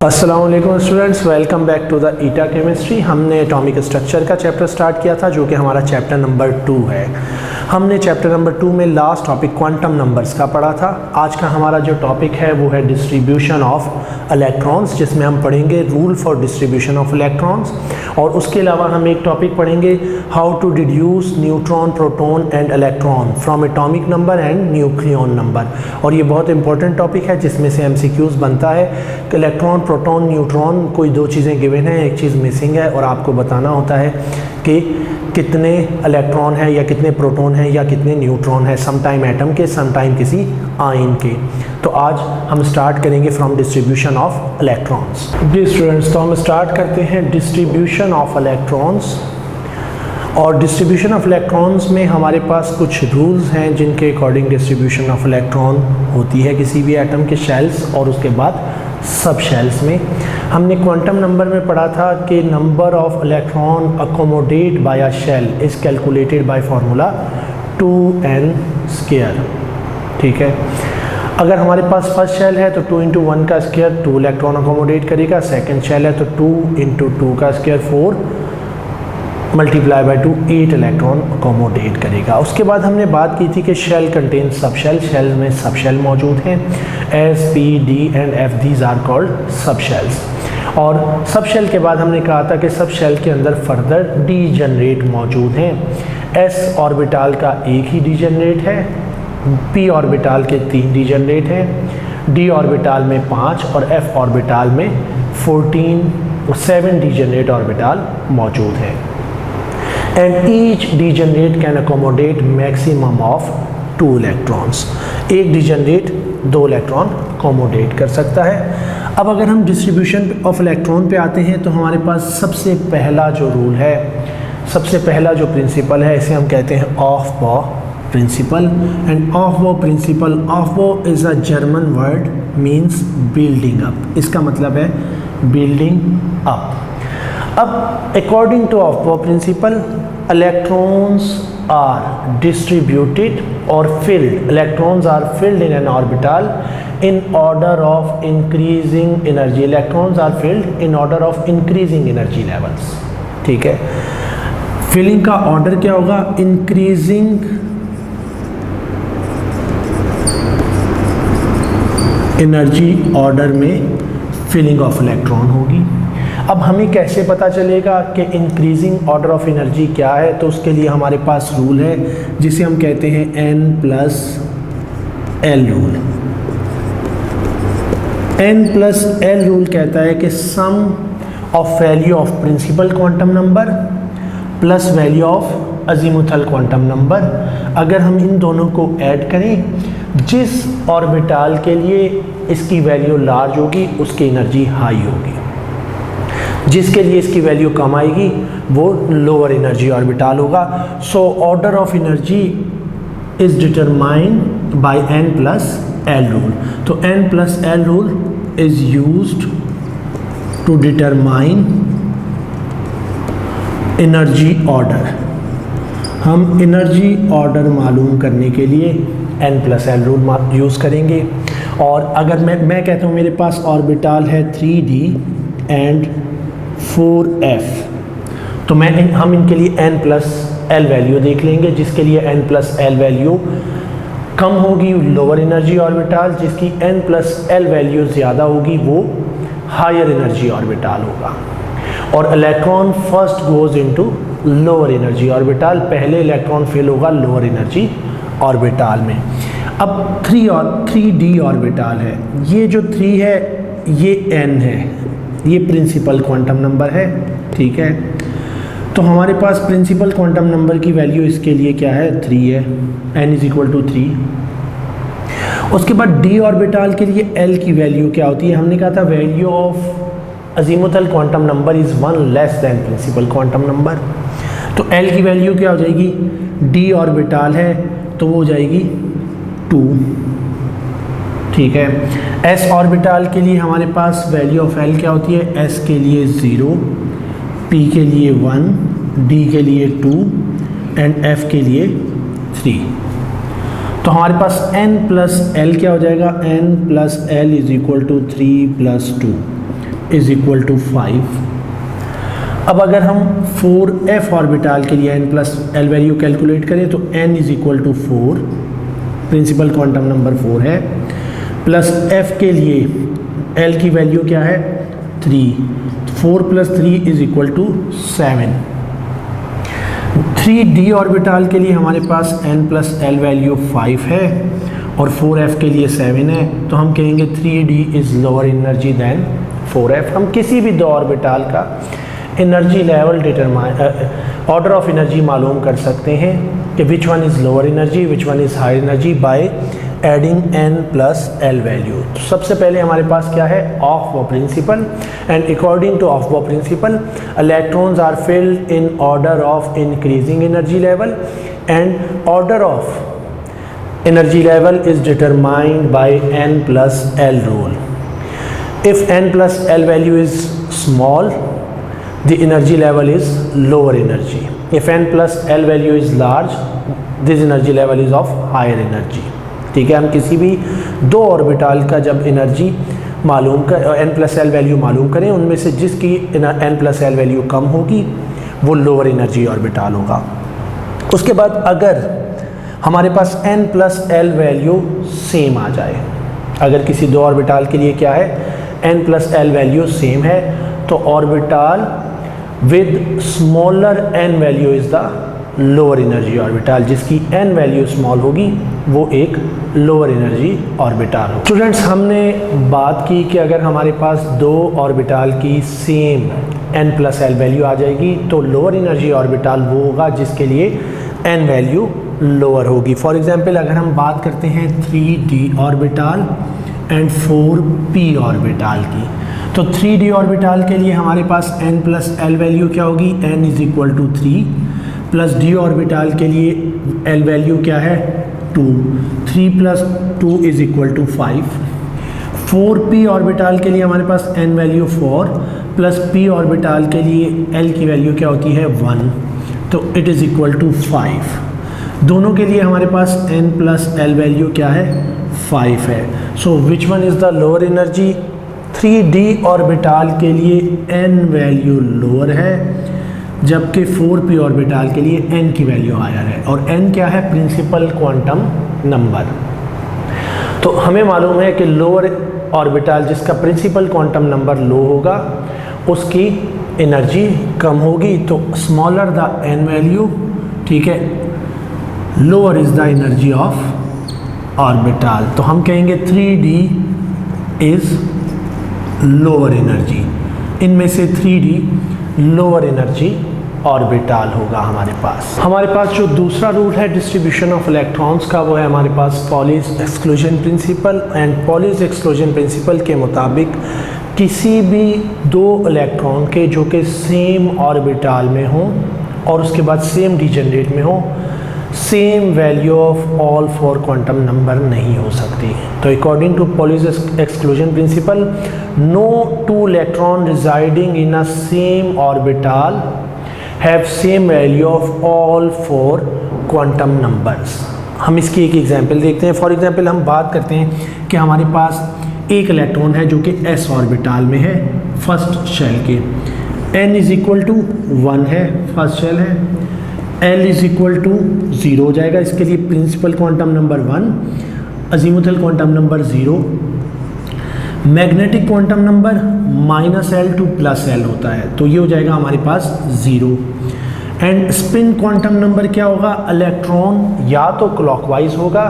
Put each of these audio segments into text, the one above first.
अस्सलाम वालेकुम students, welcome back to the Eta chemistry. हमने एटॉमिक स्ट्रक्चर का चैप्टर स्टार्ट किया था जो कि हमारा चैप्टर नंबर 2 है। हमने चैप्टर नंबर 2 में लास्ट टॉपिक क्वांटम नंबर्स का पढ़ा था। आज का हमारा जो टॉपिक है वो है डिस्ट्रीब्यूशन ऑफ इलेक्ट्रॉन्स, जिसमें हम पढ़ेंगे rule for distribution of electrons, और उसके अलावा हम एक टॉपिक पढ़ेंगे how to deduce neutron, proton and electron from atomic number and nucleon number. और ये बहुत इंपॉर्टेंट टॉपिक है जिसमें से MCQs बनता है कि इलेक्ट्रॉन, प्रोटॉन, न्यूट्रॉन, कोई दो चीज़ें गिवन हैं, एक चीज़ मिसिंग है, और आपको बताना होता है कि कितने इलेक्ट्रॉन है या कितने प्रोटॉन है या कितने न्यूट्रॉन है, समटाइम एटम के, समटाइम किसी आयन के। तो आज हम स्टार्ट करेंगे फ्रॉम डिस्ट्रीब्यूशन ऑफ इलेक्ट्रॉन्स। जी स्टूडेंट्स, तो हम स्टार्ट करते हैं डिस्ट्रीब्यूशन ऑफ इलेक्ट्रॉन्स। और डिस्ट्रीब्यूशन ऑफ इलेक्ट्रॉन्स में हमारे पास कुछ रूल्स हैं जिनके अकॉर्डिंग डिस्ट्रीब्यूशन ऑफ इलेक्ट्रॉन होती है किसी भी एटम के शेल्स और उसके बाद सब शेल्स में। हमने क्वांटम नंबर में पढ़ा था कि number of electron accommodate by a shell is calculated by formula 2n²। ठीक है, अगर हमारे पास फर्स्ट शेल है तो 2 × 1 का स्क्वायर 2 इलेक्ट्रॉन अकोमोडेट करेगा, सेकंड शेल है तो 2 × 2 का square 4 multiply by 2 8 electron accommodate करेगा। उसके बाद हमने बात की थी कि shell contain sub shell, shell में सब शेल मौजूद हैं, S, P, D and F, these are called sub shells. और सब शेल के बाद हमने कहा था कि सब शेल के अंदर फर्दर डीजनरेट मौजूद हैं। S ऑर्बिटाल का एक ही डीजनरेट है, P ऑर्बिटाल के 3 डीजनरेट हैं, D ऑर्बिटाल में 5 और F ऑर्बिटाल में 7 डीजनरेट ऑर्बिटाल मौजूद हैं। And each degenerate can accommodate maximum of 2 electrons. एक डीजनरेट 2 इलेक्ट्रॉन अकोमोडेट कर सकता है। अब अगर हम डिस्ट्रीब्यूशन ऑफ इलेक्ट्रॉन पे आते हैं तो हमारे पास सबसे पहला जो रूल है, सबसे पहला जो प्रिंसिपल है, इसे हम कहते हैं Aufbau principle. And Aufbau principle, Aufbau is a German word, means building up. इसका मतलब है बिल्डिंग अप। अब according to Aufbau principle, electrons are distributed और filled, electrons are filled in an orbital in order of increasing energy, electrons are filled in order of increasing energy levels। ठीक है, filling का order क्या होगा? Increasing energy order में filling of electron होगी। अब हमें कैसे पता चलेगा कि इंक्रीजिंग ऑर्डर ऑफ एनर्जी क्या है? तो उसके लिए हमारे पास रूल है जिसे हम कहते हैं N+L रूल। N+L रूल कहता है कि sum of value of principal quantum number plus value of azimuthal quantum number, अगर हम इन दोनों को ऐड करें, जिस ऑर्बिटाल के लिए इसकी वैल्यू लार्ज होगी उसकी एनर्जी हाई होगी, जिसके लिए इसकी वैल्यू कम आएगी वो लोअर एनर्जी ऑर्बिटाल होगा। So order of energy is determined by N+L rule. तो N+L rule is used to determine energy order. हम एनर्जी ऑर्डर मालूम करने के लिए N+L रूल यूज़ करेंगे। और अगर मैं कहता हूँ मेरे पास ऑर्बिटाल है 3D एंड 4F, तो हम इनके लिए N+L वैल्यू देख लेंगे, जिसके लिए N+L वैल्यू कम होगी लोअर एनर्जी ऑर्बिटाल, जिसकी N+L वैल्यू ज़्यादा होगी वो हायर एनर्जी ऑर्बिटाल होगा। और electron first goes into lower energy orbital, पहले इलेक्ट्रॉन फिल होगा लोअर एनर्जी ऑर्बिटाल में। अब 3D ऑर्बिटाल है, ये जो 3 है ये N है, ये प्रिंसिपल क्वांटम नंबर है। ठीक है, तो हमारे पास प्रिंसिपल क्वांटम नंबर की वैल्यू इसके लिए क्या है? 3 है, n = 3। उसके बाद d ऑर्बिटाल के लिए l की वैल्यू क्या होती है? हमने कहा था value of azimuthal quantum number is 1 less than principal quantum number. तो l की वैल्यू क्या हो जाएगी? d ऑर्बिटाल है तो वो हो जाएगी 2। ठीक है। s ऑर्बिटल के लिए हमारे पास वैल्यू ऑफ l क्या होती है, s के लिए 0, p के लिए 1, d के लिए 2 एंड f के लिए 3। तो हमारे पास n प्लस l क्या हो जाएगा, n plus l is equal to 3 plus 2 is equal to 5। अब अगर हम 4f ऑर्बिटल के लिए n plus l value calculate करें तो n is equal to 4, principal quantum number 4 है, प्लस f के लिए l की वैल्यू क्या है 3, 4 plus 3 is equal to 7। 3d orbital के लिए हमारे पास n प्लस l वैल्यू 5 है और 4f के लिए 7 है, तो हम कहेंगे 3d is lower energy then 4f। हम किसी भी दो ऑर्बिटल का energy level order of energy मालूम कर सकते हैं कि which one is lower energy which one is high energy by adding n plus l value. तो सबसे पहले हमारे पास क्या है, Aufbau principle, and according to Aufbau principle electrons are filled in order of increasing energy level and order of energy level is determined by n plus l rule. If n plus l value is small the energy level is lower energy. If n plus l value is large, this energy level is of higher energy. ठीक है, हम किसी भी दो orbital का जब energy मालूम कर n प्लस l वैल्यू मालूम करें, उनमें से जिसकी n प्लस l वैल्यू कम होगी वो लोअर एनर्जी ऑर्बिटल होगा। उसके बाद अगर हमारे पास n plus l value same आ जाए, अगर किसी दो ऑर्बिटल के लिए क्या है n plus l value same है, तो orbital with smaller n value is the lower energy orbital, जिसकी n वैल्यू स्मॉल होगी वो एक लोअर एनर्जी ऑर्बिटल हो। स्टूडेंट्स, हमने बात की कि अगर हमारे पास दो ऑर्बिटल की same n plus l value आ जाएगी तो लोअर एनर्जी ऑर्बिटल वो होगा जिसके लिए n वैल्यू लोअर होगी। फॉर एग्जांपल अगर हम बात करते हैं 3d orbital and 4p orbital की, तो 3d ऑर्बिटल के लिए हमारे पास n प्लस l वैल्यू क्या होगी, n is equal to 3, plus d orbital के लिए l वैल्यू क्या है 2, 3 plus 2 is equal to 5। 4p orbital के लिए हमारे पास n value 4 plus p orbital के लिए l की वैल्यू क्या होती है 1, तो इट इज़ इक्वल टू 5। दोनों के लिए हमारे पास n प्लस l वैल्यू क्या है 5 है। So which one is the lower energy, 3d orbital के लिए n वैल्यू लोअर है जबकि 4p ऑर्बिटल के लिए n की वैल्यू हायर है, और n क्या है प्रिंसिपल क्वांटम नंबर। तो हमें मालूम है कि लोअर ऑर्बिटल जिसका प्रिंसिपल क्वांटम नंबर लो होगा उसकी एनर्जी कम होगी, तो स्मॉलर द n वैल्यू, ठीक है, lower is the energy of orbital. तो हम कहेंगे 3d इज़ लोअर एनर्जी, इनमें से 3d लोअर एनर्जी ऑर्बिटल होगा हमारे पास जो दूसरा रूल है डिस्ट्रीब्यूशन ऑफ इलेक्ट्रॉन्स का, वो है हमारे पास Pauli's exclusion principle. And Pauli's exclusion principle के मुताबिक किसी भी दो इलेक्ट्रॉन के जो कि सेम ऑर्बिटल में हों और उसके बाद सेम डिजेनरेट में हो, same value of all four quantum number नहीं हो सकती। तो according to Pauli's exclusion principle, no two electron residing in a same orbital have same value of all four quantum numbers. हम इसकी एक एग्जांपल देखते हैं। फॉर एग्जांपल हम बात करते हैं कि हमारे पास एक इलेक्ट्रॉन है जो कि s ऑर्बिटल में है फर्स्ट शेल के, n इज इक्वल टू 1 है, फर्स्ट शेल है, l इज इक्वल टू 0 हो जाएगा, इसके लिए principal quantum number 1, azimuthal quantum number 0, magnetic quantum number -l to +l होता है, तो ये हो जाएगा हमारे पास 0। एंड स्पिन क्वांटम नंबर क्या होगा, इलेक्ट्रॉन या तो क्लॉकवाइज होगा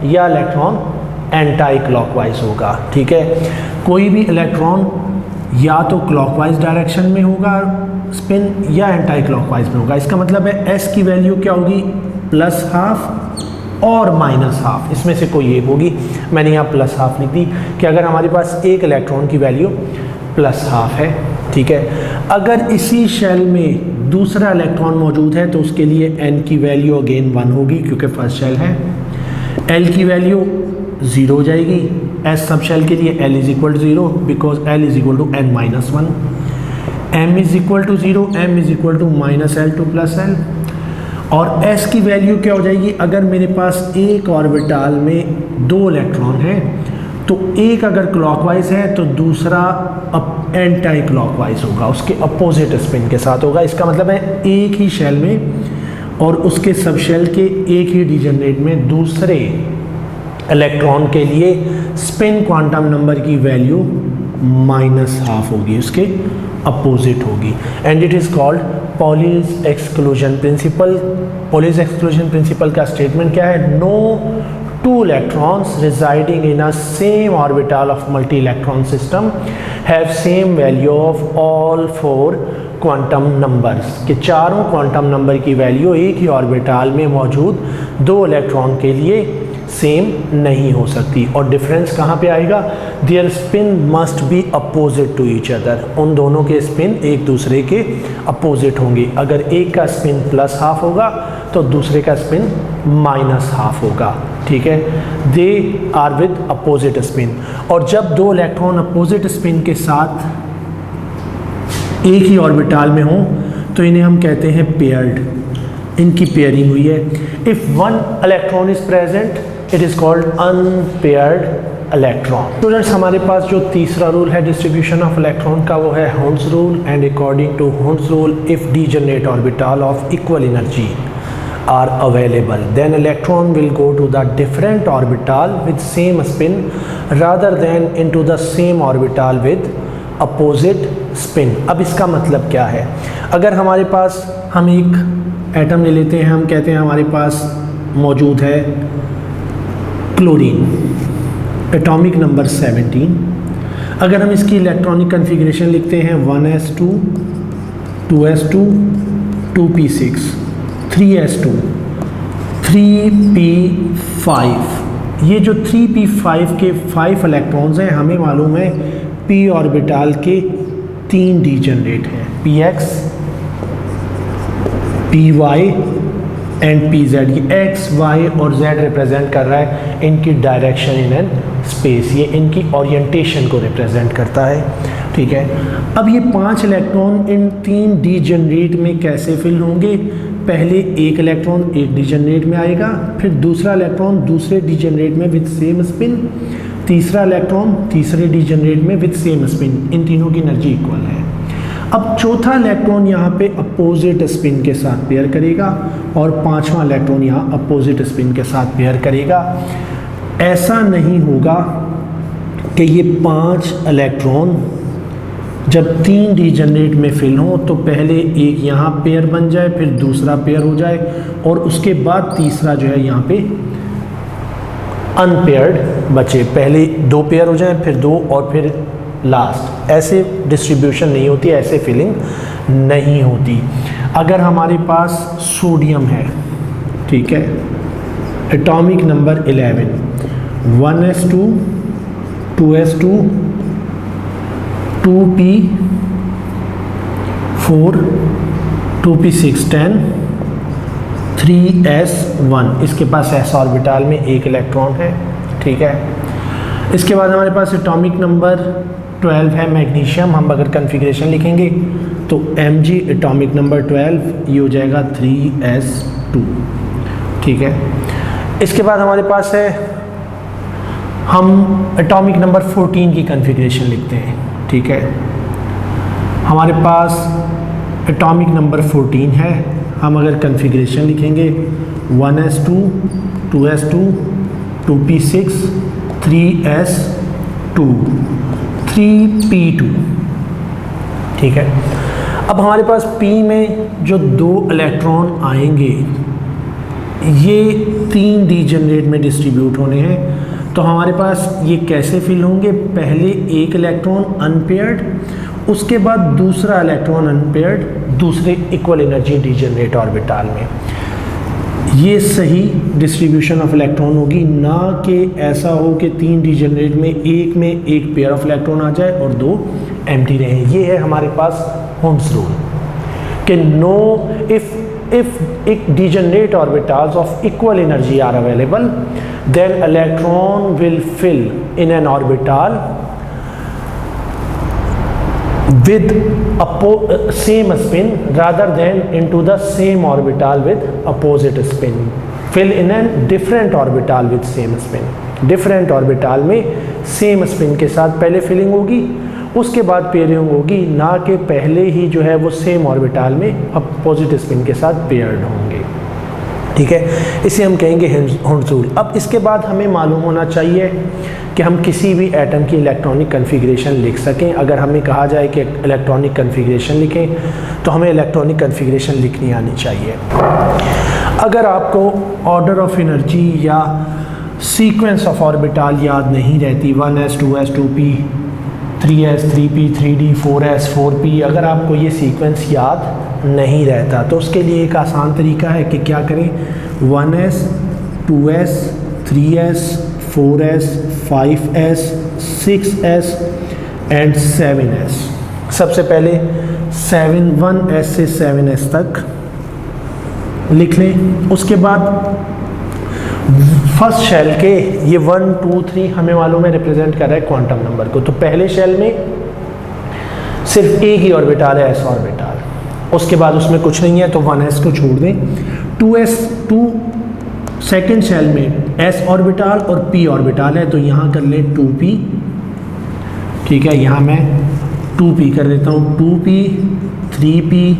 या इलेक्ट्रॉन एंटी क्लॉकवाइज होगा। ठीक है, कोई भी इलेक्ट्रॉन या तो क्लॉकवाइज डायरेक्शन में होगा स्पिन या एंटी क्लॉकवाइज में होगा। इसका मतलब है s की वैल्यू क्या होगी, +½ और -½ इसमें से कोई एक होगी। मैंने यहाँ +½ लिख दी कि अगर हमारे पास एक इलेक्ट्रॉन की वैल्यू +½ है, ठीक है, अगर इसी शेल में दूसरा इलेक्ट्रॉन मौजूद है तो उसके लिए n की वैल्यू अगेन 1 होगी क्योंकि फर्स्ट शेल है। एल की वैल्यू 0 हो जाएगी एस सब शेल के लिए, L is equal to 0 because L is equal to n minus 1, m is equal to 0, m is equal to minus L to plus L. और s की value क्या हो जाएगी, अगर मेरे पास एक ऑर्बिटल में 2 इलेक्ट्रॉन है तो एक अगर क्लॉकवाइज है तो दूसरा एंटी क्लॉकवाइज होगा, उसके अपोजिट स्पिन के साथ होगा। इसका मतलब है एक ही शेल में और उसके सब शेल के एक ही डिजनरेट में दूसरे इलेक्ट्रॉन के लिए स्पिन क्वांटम नंबर की वैल्यू -12 होगी, उसके अपोजिट होगी। And it is called Pauli's exclusion principal. Pauli's exclusion principal का स्टेटमेंट क्या है, no two electrons residing in a same orbital of multi-electron system have same value of all 4 quantum numbers, कि चारों quantum number की value एक ही orbital में मौजूद 2 electron के लिए सेम नहीं हो सकती। और डिफरेंस कहाँ पे आएगा, there spin must be opposite to each other, उन दोनों के स्पिन एक दूसरे के अपोजिट होंगे। अगर एक का स्पिन +12 होगा तो दूसरे का स्पिन -12 होगा, ठीक है। They are with opposite spin. और जब 2 इलेक्ट्रॉन अपोजिट स्पिन के साथ एक ही ऑर्बिटल में हो तो इन्हें हम कहते हैं पेयर्ड, इनकी पेयरिंग हुई है। If 1 electron is present it is called unpaired electron. Students, हमारे पास जो तीसरा रूल है डिस्ट्रीब्यूशन ऑफ इलेक्ट्रॉन का, वो है horns rule. And according to horns rule, if degenerate orbital of equal energy are available, then electron will go to the different orbital with same spin rather than into the same orbital with opposite spin। अब इसका मतलब क्या है, अगर हमारे पास हम एक atom ले लेते हैं, हम कहते हैं हमारे पास मौजूद है क्लोरीन, एटॉमिक नंबर 17। अगर हम इसकी इलेक्ट्रॉनिक कन्फिग्रेशन लिखते हैं 1s2 2s2 2p6 3s2 3p5, ये जो 3p5 के 5 इलेक्ट्रॉन्स हैं, हमें मालूम है p ऑर्बिटल के 3 डीजनरेट हैं, px py एंड pz। ये x y और z रिप्रेजेंट कर रहा है इनकी डायरेक्शन इन एन स्पेस, ये इनकी ओरिएंटेशन को रिप्रेजेंट करता है, ठीक है। अब ये 5 इलेक्ट्रॉन इन 3 डीजनरेट में कैसे फिल होंगे, पहले एक इलेक्ट्रॉन एक डीजनरेट में आएगा, फिर दूसरा इलेक्ट्रॉन दूसरे डीजनरेट में विद सेम स्पिन, तीसरा इलेक्ट्रॉन तीसरे डीजनरेट में विद सेम स्पिन, इन तीनों की एनर्जी इक्वल है। अब चौथा इलेक्ट्रॉन यहाँ पे अपोजिट स्पिन के साथ पेयर करेगा और 5वां इलेक्ट्रॉन यहाँ अपोजिट स्पिन के साथ पेयर करेगा। ऐसा नहीं होगा कि ये 5 इलेक्ट्रॉन जब 3 डीजनरेट में फिल हो तो पहले एक यहाँ पेयर बन जाए, फिर दूसरा पेयर हो जाए और उसके बाद तीसरा जो है यहाँ पे अनपेयर्ड बचे, पहले 2 पेयर हो जाए फिर 2 और फिर लास्ट। ऐसे डिस्ट्रीब्यूशन नहीं होती, ऐसे फिलिंग नहीं होती। अगर हमारे पास सोडियम है, ठीक है, atomic number 11 1s2 2s2 2p4 2p6 10 3s1, इसके पास s ऑर्बिटल में एक इलेक्ट्रॉन है, ठीक है। इसके बाद हमारे पास एटॉमिक नंबर 12 है मैग्नीशियम। हम अगर कन्फिग्रेशन लिखेंगे तो Mg एटॉमिक नंबर 12 ये हो जाएगा 3s2, ठीक है। इसके बाद हमारे पास है, हम एटॉमिक नंबर 14 की कन्फिग्रेशन लिखते हैं, ठीक है। हमारे पास एटॉमिक नंबर 14 है, हम अगर कन्फिग्रेशन लिखेंगे 1s2 2s2 2p6 3s2 3p2, ठीक है। अब हमारे पास p में जो 2 इलेक्ट्रॉन आएंगे ये 3 डीजनरेट में डिस्ट्रीब्यूट होने हैं, तो हमारे पास ये कैसे फिल होंगे, पहले एक इलेक्ट्रॉन अनपेयर्ड, उसके बाद दूसरा इलेक्ट्रॉन अनपेयर्ड दूसरे इक्वल एनर्जी डीजनरेट ऑर्बिटल में। ये सही डिस्ट्रीब्यूशन ऑफ इलेक्ट्रॉन होगी, ना कि ऐसा हो कि 3 डीजनरेट में एक पेयर ऑफ इलेक्ट्रॉन आ जाए और 2 एम्प्टी रहे। ये है हमारे पास होम्स रूल कि no, if if degenerate orbitals of equal energy are available, then electron will fill in an orbital with same spin rather than into the same orbital with opposite spin. Fill in a different orbital with same spin. Different orbital में same spin के साथ पहले filling होगी, उसके बाद pairing होगी, ना कि पहले ही जो है वो सेम ऑर्बिटल में अपोजिट स्पिन के साथ पेयर्ड होंगे। ठीक है, इसे हम कहेंगे हुंडजूल। अब इसके बाद हमें मालूम होना चाहिए कि हम किसी भी एटम की इलेक्ट्रॉनिक कन्फिग्रेशन लिख सकें। अगर हमें कहा जाए कि इलेक्ट्रॉनिक कन्फिग्रेशन लिखें तो हमें इलेक्ट्रॉनिक कन्फिग्रेशन लिखनी आनी चाहिए। अगर आपको ऑर्डर ऑफ एनर्जी या सीक्वेंस ऑफ ऑर्बिटल याद नहीं रहती, 1s 2s 2p 3s 3p 3d 4s 4p, अगर आपको ये सीक्वेंस याद नहीं रहता तो उसके लिए एक आसान तरीका है कि क्या करें, 1s 2s 3s 4s 5s 6s and 7s। सबसे पहले 1s से 7s तक लिख लें। उसके बाद फर्स्ट शेल के ये 1 2 3 हमें मालूम है रिप्रेजेंट कर रहा है क्वांटम नंबर को, तो पहले शेल में सिर्फ एक ही ऑर्बिटल है, s ऑर्बिटल। उसके बाद उसमें कुछ नहीं है तो 1s को छोड़ दें। 2 सेकेंड शेल में s ऑर्बिटल और p ऑर्बिटल है, तो यहाँ कर लें 2p। ठीक है, यहाँ मैं 2p कर देता हूँ, 2p 3p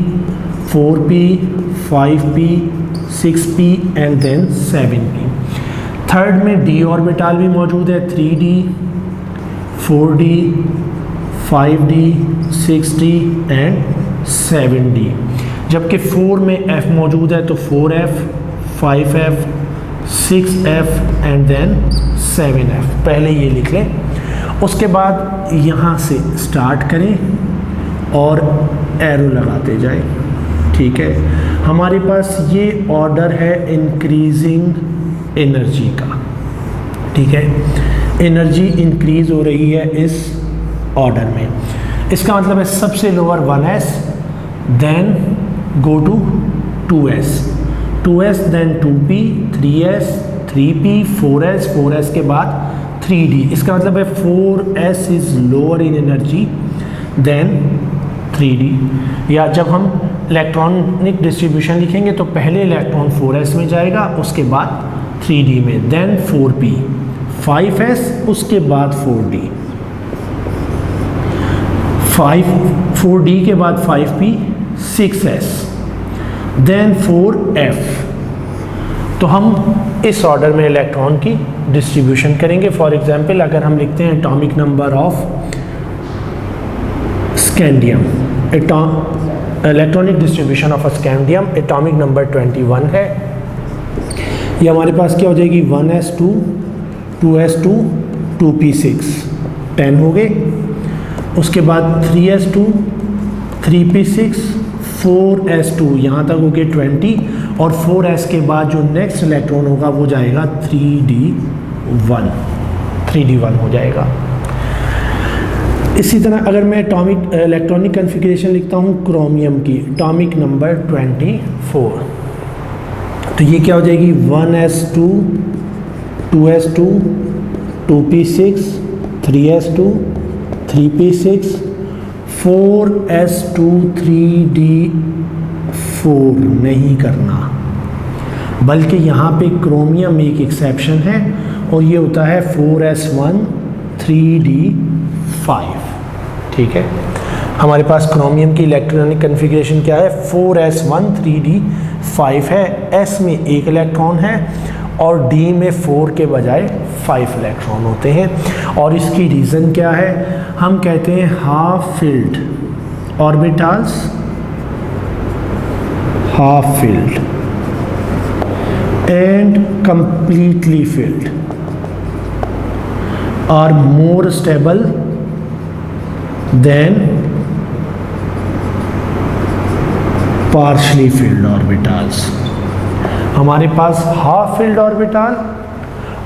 4p 5p 6p and then 7p। Third में d ऑर्बिटल भी मौजूद है, 3d 4d 5d 6d and 7d। जबकि 4 में f मौजूद है तो 4f 5f 6f and then 7f। पहले ये लिख लें। उसके बाद यहाँ से स्टार्ट करें और एरो लगाते जाएं। ठीक है, हमारे पास ये ऑर्डर है इंक्रीजिंग एनर्जी का। ठीक है, एनर्जी इंक्रीज हो रही है इस ऑर्डर में। इसका मतलब है सबसे lower 1s, then go to 2s then 2p 3s 3p 4s के बाद 3d। इसका मतलब है 4s is lower in energy than 3d। या जब हम इलेक्ट्रॉनिक डिस्ट्रीब्यूशन लिखेंगे तो पहले इलेक्ट्रॉन 4s में जाएगा, उसके बाद 3d में, देन 4p 5s, उसके बाद 4d 4d के बाद 5p 6s देन 4f। तो हम इस ऑर्डर में इलेक्ट्रॉन की डिस्ट्रीब्यूशन करेंगे। फॉर एग्जांपल अगर हम लिखते हैं atomic number of scandium, electronic distribution of scandium atomic number 21 है। ये हमारे पास क्या हो जाएगी, 1s2 2s2 2p6 10 हो गए। उसके बाद 3s2 3p6 4s2 यहाँ तक हो गए 20, और 4s के बाद जो नेक्स्ट इलेक्ट्रॉन होगा वो जाएगा 3d1 हो जाएगा। इसी तरह अगर मैं इलेक्ट्रॉनिक कन्फिग्रेशन लिखता हूँ क्रोमियम की, एटॉमिक नंबर 24, तो ये क्या हो जाएगी, 1s2 2s2 2p6 3s2 3p6 4s2 3d4 नहीं करना, बल्कि यहाँ पे क्रोमियम एक एक्सेप्शन है और ये होता है 4s1 3d5। ठीक है, हमारे पास क्रोमियम की इलेक्ट्रॉनिक कन्फिग्रेशन क्या है, 4s1 3d5 है। s में एक इलेक्ट्रॉन है और d में 4 के बजाय 5 इलेक्ट्रॉन होते हैं। और इसकी रीज़न क्या है, हम कहते हैं half filled orbitals, half filled and completely filled are more stable than partially filled orbitals. हमारे पास हाफ फिल्ड ऑर्बिटल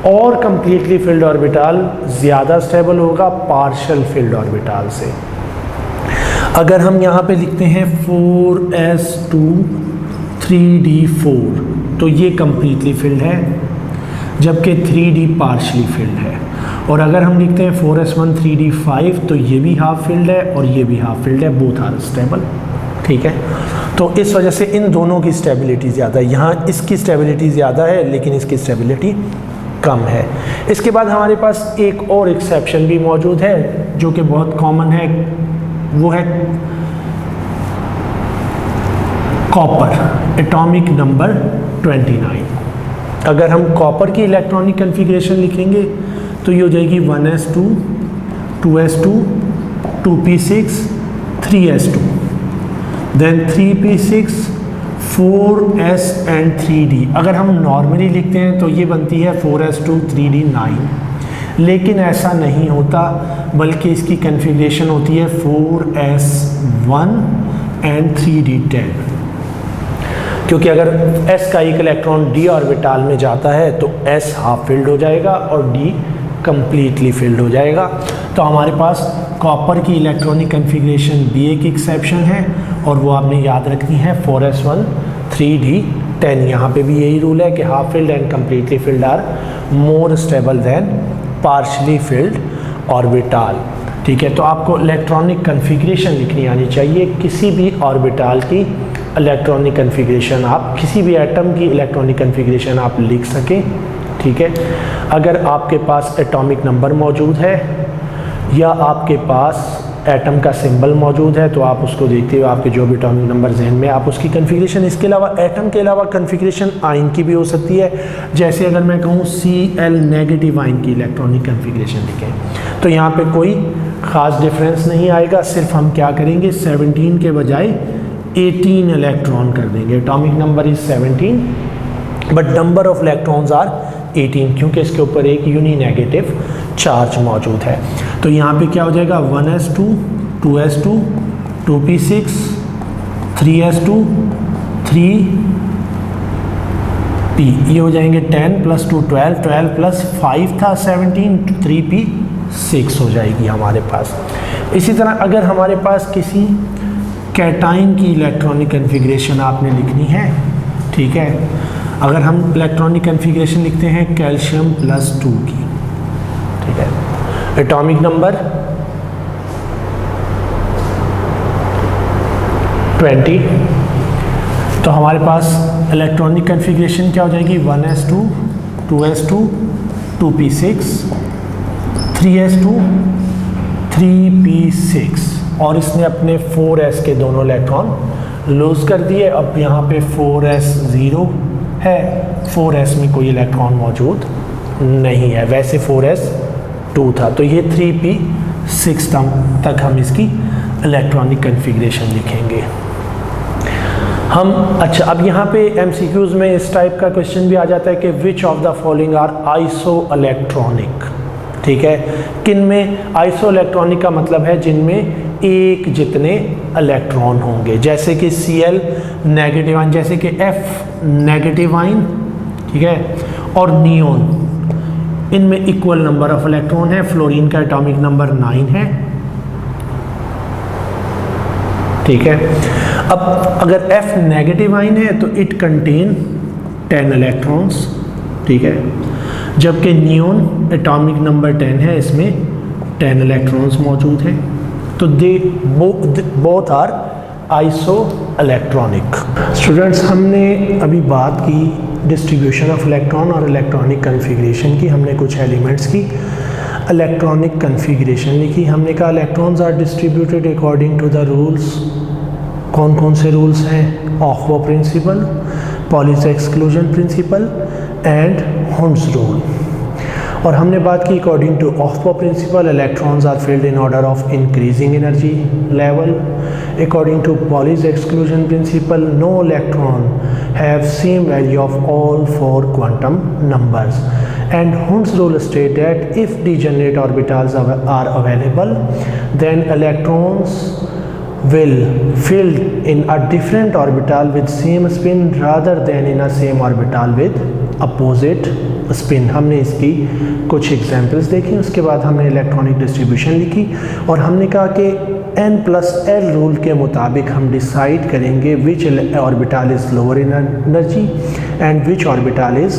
और कंप्लीटली फिल्ड ऑर्बिटल ज़्यादा स्टेबल होगा पार्शियल फिल्ड ऑर्बिटल से। अगर हम यहाँ पे लिखते हैं 4s2 3d4, तो ये कम्प्लीटली फिल्ड है, जबकि 3d पार्शली फिल्ड है। और अगर हम लिखते हैं 4s1 3d5, तो ये भी हाफ फिल्ड है और ये भी हाफ फिल्ड है, बोथ आर स्टेबल। ठीक है, तो इस वजह से इन दोनों की स्टेबिलिटी ज़्यादा है। यहाँ इसकी स्टेबिलिटी ज़्यादा है लेकिन इसकी स्टेबिलिटी कम है। इसके बाद हमारे पास एक और एक्सेप्शन भी मौजूद है जो कि बहुत कॉमन है, वो है कॉपर, एटॉमिक नंबर 29। अगर हम कॉपर की इलेक्ट्रॉनिक कन्फिग्रेशन लिखेंगे तो ये हो जाएगी 1s2 2s2 2p6 3s2, then 3p6 4s and 3d। अगर हम नॉर्मली लिखते हैं तो ये बनती है 4s2 3d9, लेकिन ऐसा नहीं होता, बल्कि इसकी कन्फिग्रेशन होती है 4s1 एंड 3d10, क्योंकि अगर s का एक इलेक्ट्रॉन d ऑर्बिटाल में जाता है तो s हाफ फिल्ड हो जाएगा और d कंप्लीटली फिल्ड हो जाएगा। तो हमारे पास कॉपर की इलेक्ट्रॉनिक कन्फिग्रेशन भी एक एक्सेप्शन है और वो आपने याद रखनी है 4s1 3d10। यहाँ पे भी यही रूल है कि half filled and completely filled are more stable than partially filled orbital. ठीक है, तो आपको इलेक्ट्रॉनिक कन्फिग्रेशन लिखनी आनी चाहिए, किसी भी ऑर्बिटाल की इलेक्ट्रॉनिक कन्फिग्रेशन, आप किसी भी एटम की इलेक्ट्रॉनिक कन्फिग्रेशन आप लिख सकें। ठीक है, अगर आपके पास एटॉमिक नंबर मौजूद है या आपके पास एटम का सिंबल मौजूद है तो आप उसको देखते हुए आपके जो भी एटॉमिक नंबर जहन में आप उसकी कन्फिग्रेशन, इसके अलावा एटम के अलावा कन्फिग्रेशन आयन की भी हो सकती है। जैसे अगर मैं कहूँ Cl नेगेटिव आयन की इलेक्ट्रॉनिक कन्फिग्रेशन लिखें तो यहाँ पे कोई ख़ास डिफरेंस नहीं आएगा, सिर्फ हम क्या करेंगे 17 के बजाय 18 इलेक्ट्रॉन कर देंगे। Atomic number is 17 but number of electrons are 18, क्योंकि इसके ऊपर एक यूनी नेगेटिव चार्ज मौजूद है। तो यहाँ पे क्या हो जाएगा 1s2 2s2 2p6 3s2 3p, ये हो जाएंगे 10 + 2 12, 12 + 5 था 17, 3p6 हो जाएगी हमारे पास। इसी तरह अगर हमारे पास किसी कैटाइन की इलेक्ट्रॉनिक कन्फिग्रेशन आपने लिखनी है, ठीक है, अगर हम इलेक्ट्रॉनिक कन्फिग्रेशन लिखते हैं कैल्शियम +2 की, ठीक है, एटॉमिक नंबर 20, तो हमारे पास इलेक्ट्रॉनिक कन्फिग्रेशन क्या हो जाएगी 1s2 2s2 2p6 3s2 3p6, और इसने अपने 4s के दोनों इलेक्ट्रॉन लूज कर दिए। अब यहाँ पे 4s 0 है, 4s में कोई इलेक्ट्रॉन मौजूद नहीं है, वैसे 4s 2 था, तो ये 3p6 तक हम इसकी इलेक्ट्रॉनिक कन्फिग्रेशन लिखेंगे हम। अच्छा, अब यहाँ पे MCQs में इस टाइप का क्वेश्चन भी आ जाता है कि which of the following are isoelectronic. ठीक है, किन में आइसो इलेक्ट्रॉनिक का मतलब है जिनमें एक जितने इलेक्ट्रॉन होंगे, जैसे कि Cl नेगेटिव आयन, जैसे कि F नेगेटिव आयन, ठीक है, और नियोन, इनमें इक्वल नंबर ऑफ इलेक्ट्रॉन है। फ्लोरीन का एटॉमिक नंबर 9 है। ठीक है, अब अगर F नेगेटिव आयन है तो इट कंटेन 10 इलेक्ट्रॉन्स, ठीक है, जबकि नियोन एटॉमिक नंबर 10 है, इसमें 10 इलेक्ट्रॉन्स मौजूद हैं। तो they both are isoelectronic. Students, हमने अभी बात की डिस्ट्रीब्यूशन ऑफ इलेक्ट्रॉन और इलेक्ट्रॉनिक कन्फिग्रेशन की, हमने कुछ एलिमेंट्स की इलेक्ट्रॉनिक कन्फिग्रेशन लिखी। हमने कहा electrons are distributed according to the rules. कौन कौन से रूल्स हैं? Aufbau principle, Pauli's exclusion principle and Hund's rule. और हमने बात की according to Aufbau principle electrons are filled in order of increasing energy level. According to Pauli's exclusion principle no electron have same value of all 4 quantum numbers. And Hund's rule state that if degenerate orbitals are available, then electrons will filled in a different orbital with same spin rather than in a same orbital with opposite spin। हमने इसकी कुछ examples देखी, उसके बाद हमने electronic distribution लिखी और हमने कहा कि n+l रूल के मुताबिक हम डिसाइड करेंगे which orbital is lower in energy and which orbital is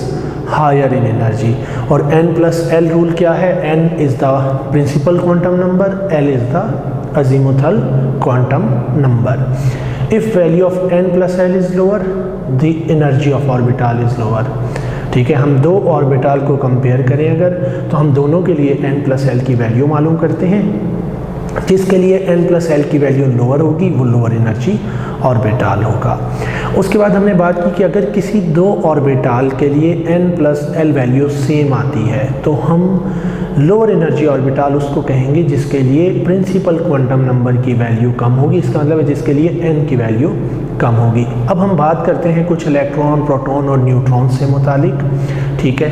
higher in energy. और n+l रूल क्या है? n is the principal quantum number, l is the azimuthal quantum number. If value of n+l is lower, the energy of orbital is lower. ठीक है, हम दो orbital को compare करें अगर, तो हम दोनों के लिए n+l की वैल्यू मालूम करते हैं। जिसके लिए n+l की वैल्यू लोअर होगी वो लोअर एनर्जी ऑर्बिटल होगा। उसके बाद हमने बात की कि अगर किसी दो ऑर्बिटल के लिए n+l वैल्यू सेम आती है तो हम लोअर एनर्जी ऑर्बिटल उसको कहेंगे जिसके लिए प्रिंसिपल क्वांटम नंबर की वैल्यू कम होगी। इसका मतलब है जिसके लिए n की वैल्यू कम होगी। अब हम बात करते हैं कुछ इलेक्ट्रॉन, प्रोटॉन और न्यूट्रॉन से मुतालिक। ठीक है,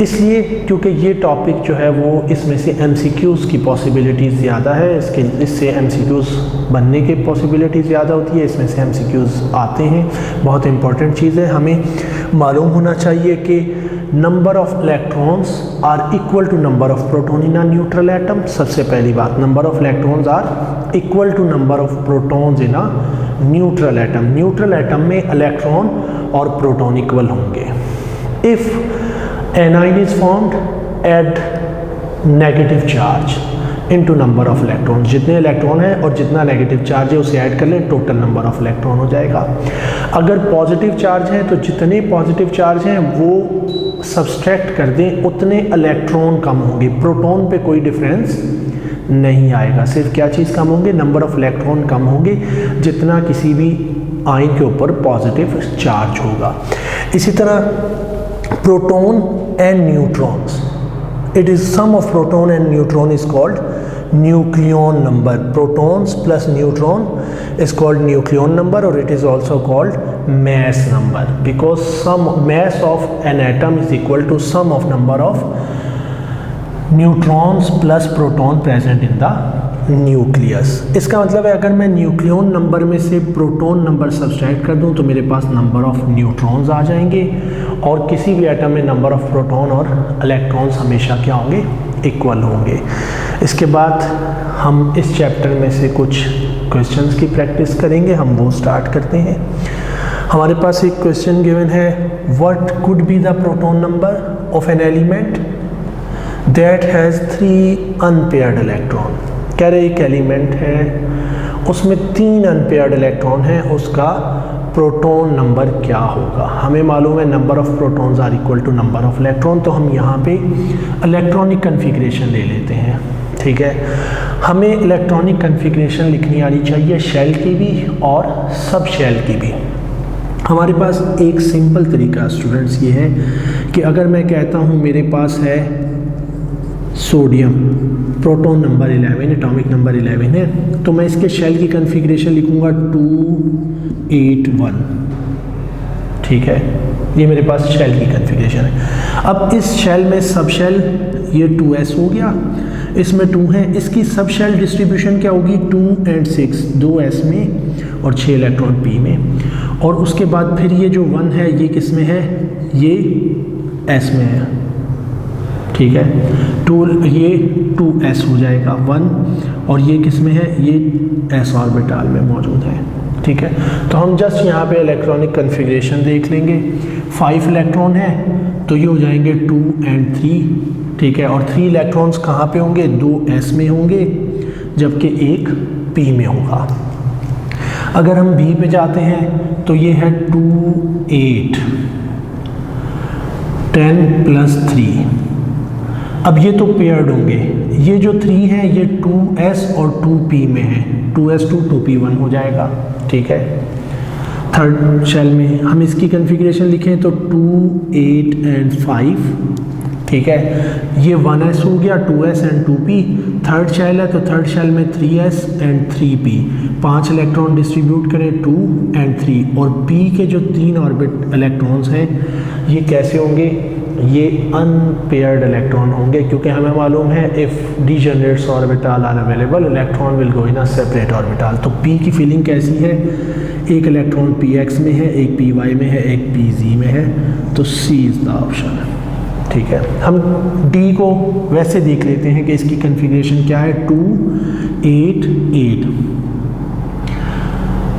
इसलिए क्योंकि ये टॉपिक जो है वो इसमें से MCQs की पॉसिबिलिटी ज़्यादा है, इससे MCQs बनने की पॉसिबिलिटी ज़्यादा होती है, इसमें से MCQs आते हैं। बहुत इंपॉर्टेंट चीज़ है, हमें मालूम होना चाहिए कि number of electrons are equal to number of proton in a neutral atom. सबसे पहली बात, number of electrons are equal to number of protons in a neutral atom. Neutral atom में इलेक्ट्रॉन और प्रोटॉन इक्वल होंगे। If anion is formed, add negative charge into number of electron. जितने electron है और जितना नेगेटिव चार्ज है उसे add कर लें, टोटल नंबर ऑफ इलेक्ट्रॉन हो जाएगा। अगर पॉजिटिव चार्ज है तो जितने पॉजिटिव चार्ज हैं वो सब्सट्रैक्ट कर दें, उतने इलेक्ट्रॉन कम होंगे। प्रोटॉन पे कोई डिफरेंस नहीं आएगा, सिर्फ क्या चीज़ कम होंगे? नंबर ऑफ इलेक्ट्रॉन कम होंगे जितना किसी भी आयन के ऊपर पॉजिटिव चार्ज होगा। इसी तरह proton and neutrons, it is sum of proton and neutron is called nucleon number. Protons plus neutron is called nucleon number, or it is also called mass number, because sum mass of an atom is equal to sum of number of neutrons plus proton present in the nucleus. इसका मतलब है अगर मैं nucleon number में से proton number subtract कर दूं तो मेरे पास नंबर ऑफ न्यूट्रॉन्स आ जाएंगे, और किसी भी एटम में नंबर ऑफ प्रोटॉन और इलेक्ट्रॉन्स हमेशा क्या होंगे? इक्वल होंगे। इसके बाद हम इस चैप्टर में से कुछ क्वेश्चंस की प्रैक्टिस करेंगे, हम वो स्टार्ट करते हैं। हमारे पास एक क्वेश्चन गिवन है, what could be the proton number of an element that has 3 unpaired electron. कह रहे एक एलिमेंट है उसमें 3 अनपेयर्ड इलेक्ट्रॉन हैं, उसका प्रोटॉन नंबर क्या होगा? हमें मालूम है number of protons are equal to number of electron, तो हम यहाँ पे इलेक्ट्रॉनिक कन्फिग्रेशन ले लेते हैं। ठीक है, हमें इलेक्ट्रॉनिक कन्फिग्रेशन लिखनी आनी चाहिए शेल की भी और सब शेल की भी। हमारे पास एक सिंपल तरीका स्टूडेंट्स ये है कि अगर मैं कहता हूँ मेरे पास है sodium, proton number 11, atomic number 11 है, तो मैं इसके शेल की कन्फिग्रेशन लिखूँगा 281। ठीक है, ये मेरे पास शेल की कन्फिग्रेशन है। अब इस शेल में सब शेल ये 2s हो गया, इसमें 2 है, इसकी सब शेल डिस्ट्रीब्यूशन क्या होगी? 2 and 6, 2s में और 6 इलेक्ट्रॉन p में। और उसके बाद फिर ये जो 1 है ये किस में है? ये s में है। ठीक है, ये 2s हो जाएगा 1, और ये किस में है? ये s ऑर्बिटल में मौजूद है। ठीक है, तो हम जस्ट यहाँ पे इलेक्ट्रॉनिक कन्फिग्रेशन देख लेंगे। 5 इलेक्ट्रॉन है तो ये हो जाएंगे 2 and 3। ठीक है, और 3 इलेक्ट्रॉन्स कहाँ पे होंगे? 2s में होंगे, जबकि एक p में होगा। अगर हम b पे जाते हैं तो ये है 2 8 10 + 3। अब ये तो पेयर्ड होंगे, ये जो 3 है ये 2s और 2p में है, 2s2 2p1 हो जाएगा। ठीक है, थर्ड शेल में हम इसकी कन्फिग्रेशन लिखें तो 2 8 and 5। ठीक है, ये 1s हो गया, 2s and 2p। Third shell है तो थर्ड शेल में 3s and 3p। 5 electron distribute करें 2 and 3, और p के जो 3 ऑर्बिट इलेक्ट्रॉन्स हैं ये कैसे होंगे? ये अनपेयर्ड इलेक्ट्रॉन होंगे, क्योंकि हमें मालूम है if degenerates orbital are available electron will go in a separate orbital. तो p की फीलिंग कैसी है? एक इलेक्ट्रॉन px में है, एक py में है, एक pz में है, तो c इज़ द ऑप्शन। ठीक है, हम डी को वैसे देख लेते हैं कि इसकी कन्फिग्रेशन क्या है, 2 8 8,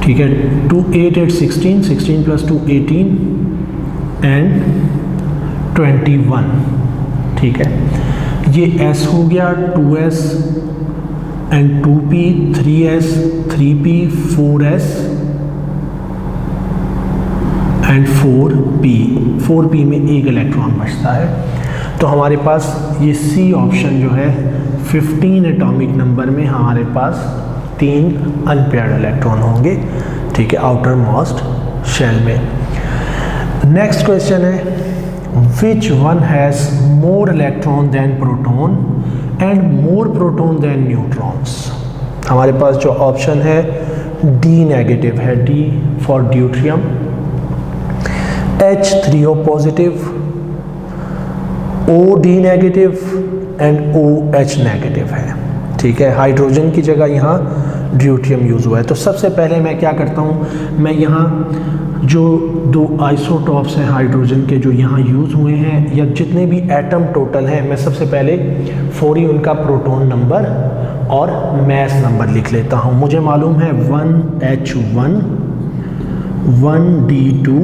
ठीक है, 2 8 8 16, 16 प्लस 2 18 एंड 21, ठीक है। ये S हो गया, 2S and 2P, 3S, 3P, 4S and 4P में एक इलेक्ट्रॉन बचता है। तो हमारे पास ये C ऑप्शन जो है 15 एटॉमिक नंबर में हमारे पास 3 अनपेयर्ड इलेक्ट्रॉन होंगे, ठीक है, आउटर मोस्ट शेल में। नेक्स्ट क्वेश्चन है, which one has more electron than proton and more proton than neutrons. हमारे पास जो ऑप्शन है डी नेगेटिव है, D for deuterium, H3O positive, O D negative and OH negative है, ठीक है। हाइड्रोजन की जगह यहाँ ड्यूट्रियम यूज़ हुआ है। तो सबसे पहले मैं क्या करता हूँ, मैं यहाँ जो 2 आइसोटॉप्स हैं हाइड्रोजन के जो यहाँ यूज़ हुए हैं या जितने भी एटम टोटल हैं, मैं सबसे पहले फौरी उनका प्रोटॉन नंबर और मैस नंबर लिख लेता हूँ। मुझे मालूम है 1H1, 1D2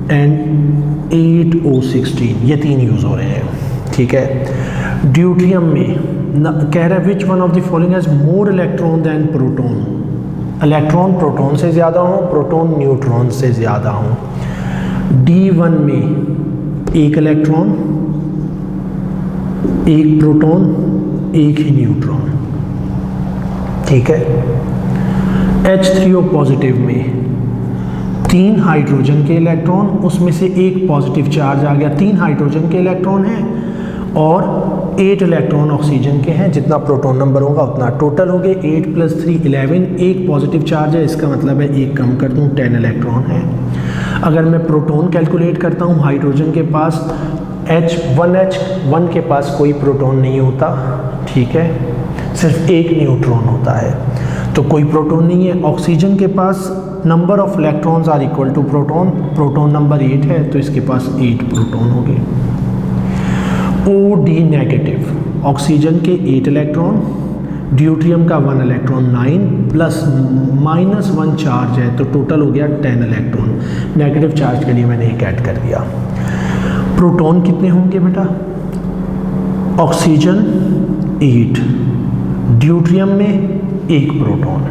एंड 8O16, ये 3 यूज़ हो रहे हैं, ठीक है। ड्यूट्रियम में कह रहा है which one of the following has more electron than proton. Electron proton से ज़्यादा हो, प्रोटॉन न्यूट्रॉन से ज़्यादा हो। D1 में एक इलेक्ट्रॉन, एक प्रोटॉन, एक ही न्यूट्रॉन, ठीक है। H3O पॉजिटिव में 3 हाइड्रोजन के इलेक्ट्रॉन, उसमें से एक पॉजिटिव चार्ज आ गया, 3 हाइड्रोजन के इलेक्ट्रॉन हैं और 8 इलेक्ट्रॉन ऑक्सीजन के हैं, जितना प्रोटॉन नंबर होगा उतना टोटल हो गए। 8 + 3 11, एक पॉजिटिव चार्ज है, इसका मतलब है एक कम कर दूं, 10 इलेक्ट्रॉन है। अगर मैं प्रोटॉन कैलकुलेट करता हूं, हाइड्रोजन के पास H1 के पास कोई प्रोटॉन नहीं होता, ठीक है, सिर्फ एक न्यूट्रॉन होता है, तो कोई प्रोटॉन नहीं है। ऑक्सीजन के पास number of electrons are equal to proton, proton number 8 है तो इसके पास 8 प्रोटॉन हो गए। OD नेगेटिव, ऑक्सीजन के 8 इलेक्ट्रॉन, ड्यूट्रियम का 1 इलेक्ट्रॉन, 9 प्लस -1 चार्ज है तो टोटल हो गया 10 इलेक्ट्रॉन। नेगेटिव चार्ज के लिए मैंने एक ऐड कर दिया। प्रोटॉन कितने होंगे बेटा, ऑक्सीजन 8, ड्यूट्रियम में एक प्रोटॉन,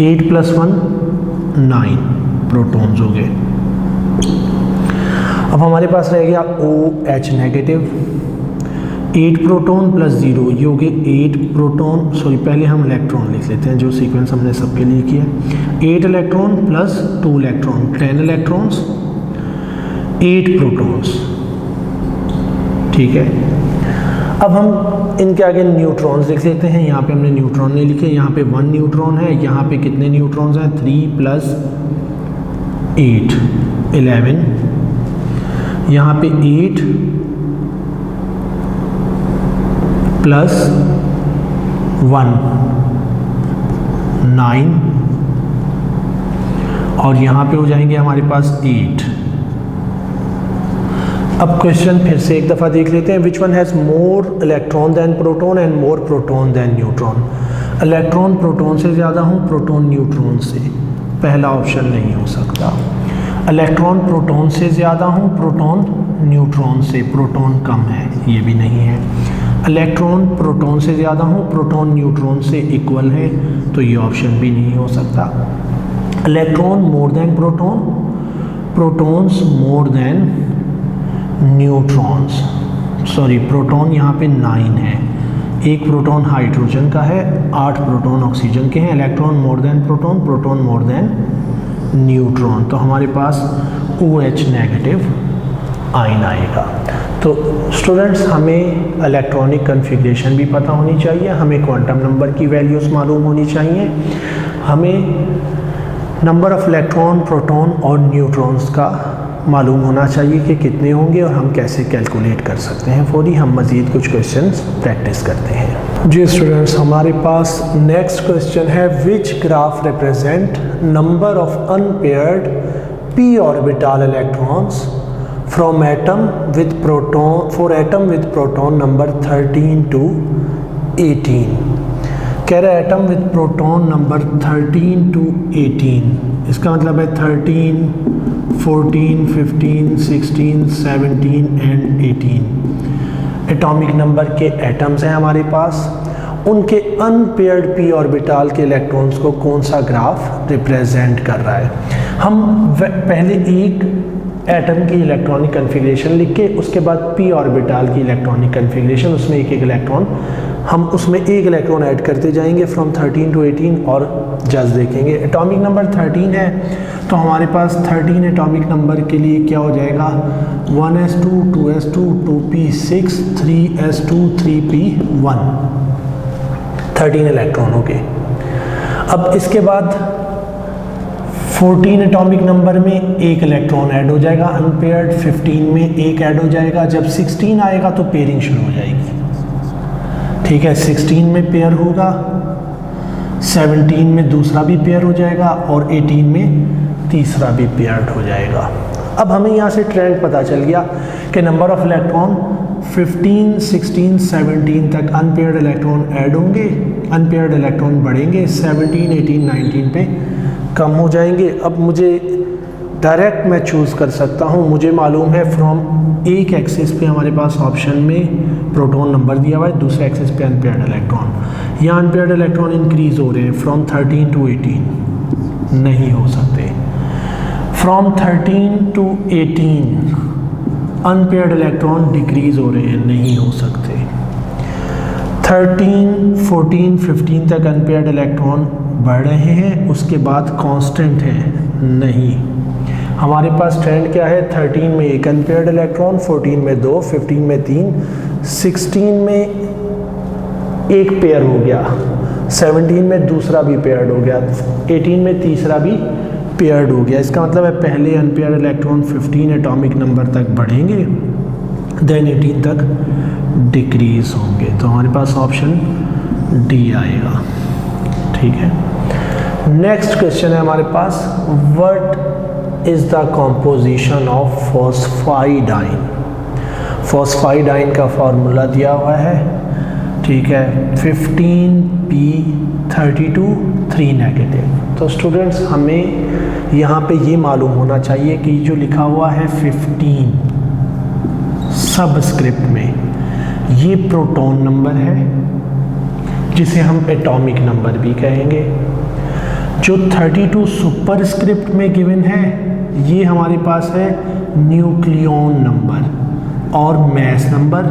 8 + 1 9 प्रोटॉन्स हो गए। अब हमारे पास रह गया OH नेगेटिव, 8 प्रोटॉन प्लस 0, ये हो गए 8 प्रोटॉन, सॉरी पहले हम इलेक्ट्रॉन लिख लेते हैं जो सीक्वेंस हमने सबके लिए किया। 8 electron plus 2 electron, 10 electrons, 8 protons, ठीक है। अब हम इनके आगे न्यूट्रॉन्स लिख लेते हैं। यहाँ पे हमने न्यूट्रॉन नहीं लिखे, यहाँ पे 1 न्यूट्रॉन है, यहाँ पे कितने न्यूट्रॉन्स हैं, 3 + 8 11, यहाँ पे 8 + 1 9 और यहाँ पे हो जाएंगे हमारे पास 8। अब क्वेश्चन फिर से एक दफ़ा देख लेते हैं, which one has more electron than proton and more proton than neutron. Electron proton से ज़्यादा हूँ, प्रोटॉन न्यूट्रॉन से, पहला ऑप्शन नहीं हो सकता। इलेक्ट्रॉन प्रोटॉन से ज़्यादा हूँ, प्रोटॉन न्यूट्रॉन से, प्रोटॉन कम है, ये भी नहीं है। इलेक्ट्रॉन प्रोटॉन से ज़्यादा हूँ, प्रोटॉन न्यूट्रॉन से इक्वल है, तो ये ऑप्शन भी नहीं हो सकता। Electron more than proton, protons more than neutrons, sorry proton यहाँ पे 9 है, एक प्रोटॉन हाइड्रोजन का है, 8 प्रोटॉन ऑक्सीजन के हैं। Electron more than proton, proton more than neutron, तो हमारे पास OH नेगेटिव आयन आएगा। तो स्टूडेंट्स हमें इलेक्ट्रॉनिक कन्फिग्रेशन भी पता होनी चाहिए, हमें क्वांटम नंबर की वैल्यूज़ मालूम होनी चाहिए, हमें नंबर ऑफ़ इलेक्ट्रॉन, प्रोटॉन और न्यूट्रॉन्स का मालूम होना चाहिए कि कितने होंगे और हम कैसे कैलकुलेट कर सकते हैं। फौरी हम मज़ीद कुछ क्वेश्चंस प्रैक्टिस करते हैं। जी स्टूडेंट्स, हमारे पास नेक्स्ट क्वेश्चन है, which graph represent number of unpaired p orbital electrons from atom with proton for atom with proton number 13 to 18। कह रहा है atom with proton number 13 to 18, इसका मतलब है 13, 14, 15, 16, 17 एंड 18 एटॉमिक नंबर के एटम्स हैं हमारे पास। उनके अनपेयर्ड पी ऑर्बिटाल के इलेक्ट्रॉन्स को कौन सा ग्राफ रिप्रेजेंट कर रहा है। हम पहले एक एटम की इलेक्ट्रॉनिक कन्फिग्रेशन लिख के उसके बाद पी ऑर्बिटाल की इलेक्ट्रॉनिक कन्फिग्रेशन, उसमें एक एक इलेक्ट्रॉन, हम उसमें एक इलेक्ट्रॉन ऐड करते जाएंगे फ्रॉम 13 to 18 और जस्ट देखेंगे। एटॉमिक नंबर 13 है तो हमारे पास 13 एटॉमिक नंबर के लिए क्या हो जाएगा 1s2 2s2 2p6 3s2 3p1, 13 electron हो गए। अब इसके बाद 14 एटॉमिक नंबर में एक इलेक्ट्रॉन ऐड हो जाएगा अनपेयर्ड, 15 में एक ऐड हो जाएगा, जब 16 आएगा तो पेयरिंग शुरू हो जाएगी। ठीक है, 16 में पेयर होगा, 17 में दूसरा भी पेयर हो जाएगा और 18 में तीसरा भी पेयर्ड हो जाएगा। अब हमें यहाँ से ट्रेंड पता चल गया कि नंबर ऑफ इलेक्ट्रॉन 15, 16, 17 तक अनपेयर्ड इलेक्ट्रॉन ऐड होंगे, अनपेयर्ड इलेक्ट्रॉन बढ़ेंगे, 17, 18, 19 पे कम हो जाएंगे। अब मुझे डायरेक्ट मैं चूज़ कर सकता हूँ, मुझे मालूम है फ्रॉम एक एक्सिस पे हमारे पास ऑप्शन में प्रोटॉन नंबर दिया हुआ है, दूसरे एक्सिस पे अनपेयर्ड इलेक्ट्रॉन। यहाँ अनपेयर्ड इलेक्ट्रॉन इंक्रीज हो रहे हैं फ्रॉम 13 to 18, नहीं हो सकते। From 13 to 18 unpaired electron decrease हो रहे हैं, नहीं हो सकते। 13, 14, 15 तक अनपेयर्ड इलेक्ट्रॉन बढ़ रहे हैं, उसके बाद कांस्टेंट है, नहीं। हमारे पास ट्रेंड क्या है, 13 में एक अनपेयर्ड इलेक्ट्रॉन, 14 में 2, 15 में 3, 16 में एक पेयर हो गया, 17 में दूसरा भी पेयर्ड हो गया, 18 में तीसरा भी पेयर्ड हो गया। इसका मतलब है पहले अनपेयर्ड इलेक्ट्रॉन 15 एटॉमिक नंबर तक बढ़ेंगे, देन 18 तक डिक्रीज होंगे। तो हमारे पास ऑप्शन डी आएगा। ठीक है, नेक्स्ट क्वेश्चन है हमारे पास, what is the composition of phosphidine. Phosphidine का फॉर्मूला दिया हुआ है, ठीक है, 15p32 3 नेगेटिव। तो स्टूडेंट्स हमें यहाँ पे ये मालूम होना चाहिए कि जो लिखा हुआ है 15 सबस्क्रिप्ट में, ये प्रोटॉन नंबर है जिसे हम एटॉमिक नंबर भी कहेंगे। जो 32 सुपरस्क्रिप्ट में गिवन है ये हमारे पास है न्यूक्लियॉन नंबर और मैस नंबर,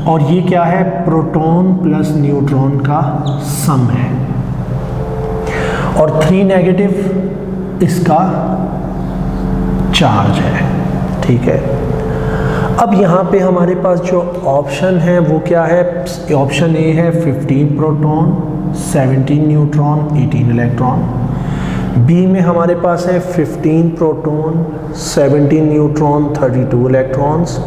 और ये क्या है, प्रोटॉन प्लस न्यूट्रॉन का सम है, और 3 नेगेटिव इसका चार्ज है। ठीक है, अब यहाँ पे हमारे पास जो ऑप्शन है वो क्या है, ऑप्शन ए है 15 प्रोटॉन 17 न्यूट्रॉन 18 इलेक्ट्रॉन, बी में हमारे पास है 15 proton 17 neutron 32 electrons,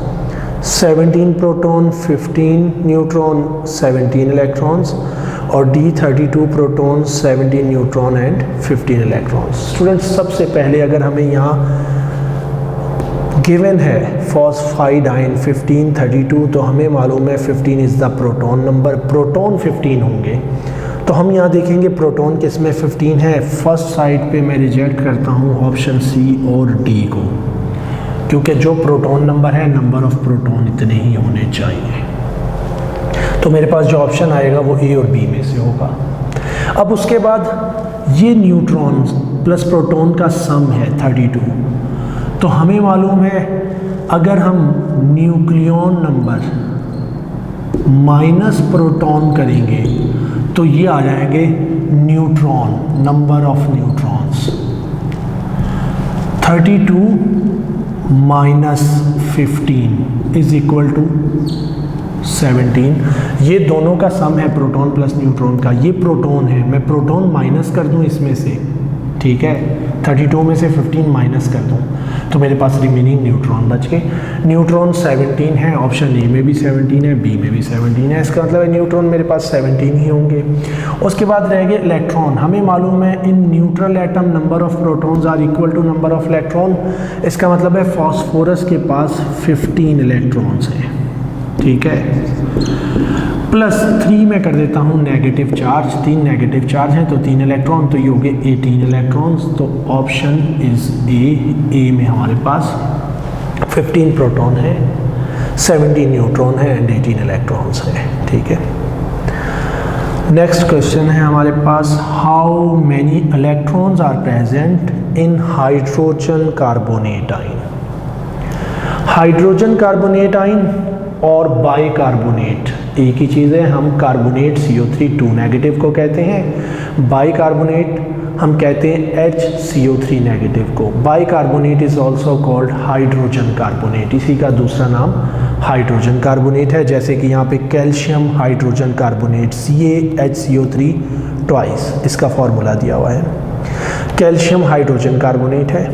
17 proton 15 neutron 17 electrons, और D 32 proton 17 neutron and 15 electrons. Students सबसे पहले अगर हमें यहाँ गिवन है फॉस्फाइडाइन 15 32, तो हमें मालूम है 15 is the proton number, proton 15 होंगे। तो हम यहाँ देखेंगे प्रोटॉन किस में 15 है, फर्स्ट साइड पे मैं रिजेक्ट करता हूँ ऑप्शन सी और डी को, क्योंकि जो प्रोटॉन नंबर है नंबर ऑफ प्रोटॉन इतने ही होने चाहिए। तो मेरे पास जो ऑप्शन आएगा वो ए और बी में से होगा। अब उसके बाद ये न्यूट्रॉन प्लस प्रोटॉन का सम है 32, तो हमें मालूम है अगर हम न्यूक्लियॉन नंबर माइनस प्रोटॉन करेंगे तो ये आ जाएंगे neutron, number of neutrons. 32 minus 15 is equal to 17। ये दोनों का सम है प्रोटॉन प्लस न्यूट्रॉन का, ये प्रोटॉन है, मैं प्रोटॉन माइनस कर दूं इसमें से ठीक है, 32 में से 15 माइनस कर दूँ तो मेरे पास रिमेनिंग न्यूट्रॉन बच गए। न्यूट्रॉन 17 है, ऑप्शन ए में भी 17 है, बी में भी 17 है, इसका मतलब है न्यूट्रॉन मेरे पास 17 ही होंगे। उसके बाद रह गए इलेक्ट्रॉन। हमें मालूम है in neutral atom number of protons are equal to number of electron. इसका मतलब है फॉस्फोरस के पास 15 इलेक्ट्रॉन्स हैं, ठीक है, प्लस 3 में कर देता हूँ नेगेटिव चार्ज, 3 नेगेटिव चार्ज हैं तो 3 इलेक्ट्रॉन, तो ये हो गए 18 इलेक्ट्रॉन्स। तो ऑप्शन इज ए में हमारे पास 15 प्रोटॉन है, 17 न्यूट्रॉन है एंड 18 इलेक्ट्रॉन्स हैं, ठीक है। नेक्स्ट क्वेश्चन है हमारे पास, how many electrons are present in hydrogen carbonate ion. Hydrogen carbonate ion और बाइकार्बोनेट एक ही चीज़ है। हम कार्बोनेट CO3 2 नेगेटिव को कहते हैं, बाइकार्बोनेट हम कहते हैं HCO3 नेगेटिव को। Bicarbonate is also called hydrogen carbonate, इसी का दूसरा नाम हाइड्रोजन कार्बोनेट है। जैसे कि यहाँ पे calcium hydrogen carbonate CaHCO3 twice, इसका फॉर्मूला दिया हुआ है। कैल्शियम हाइड्रोजन कार्बोनेट है,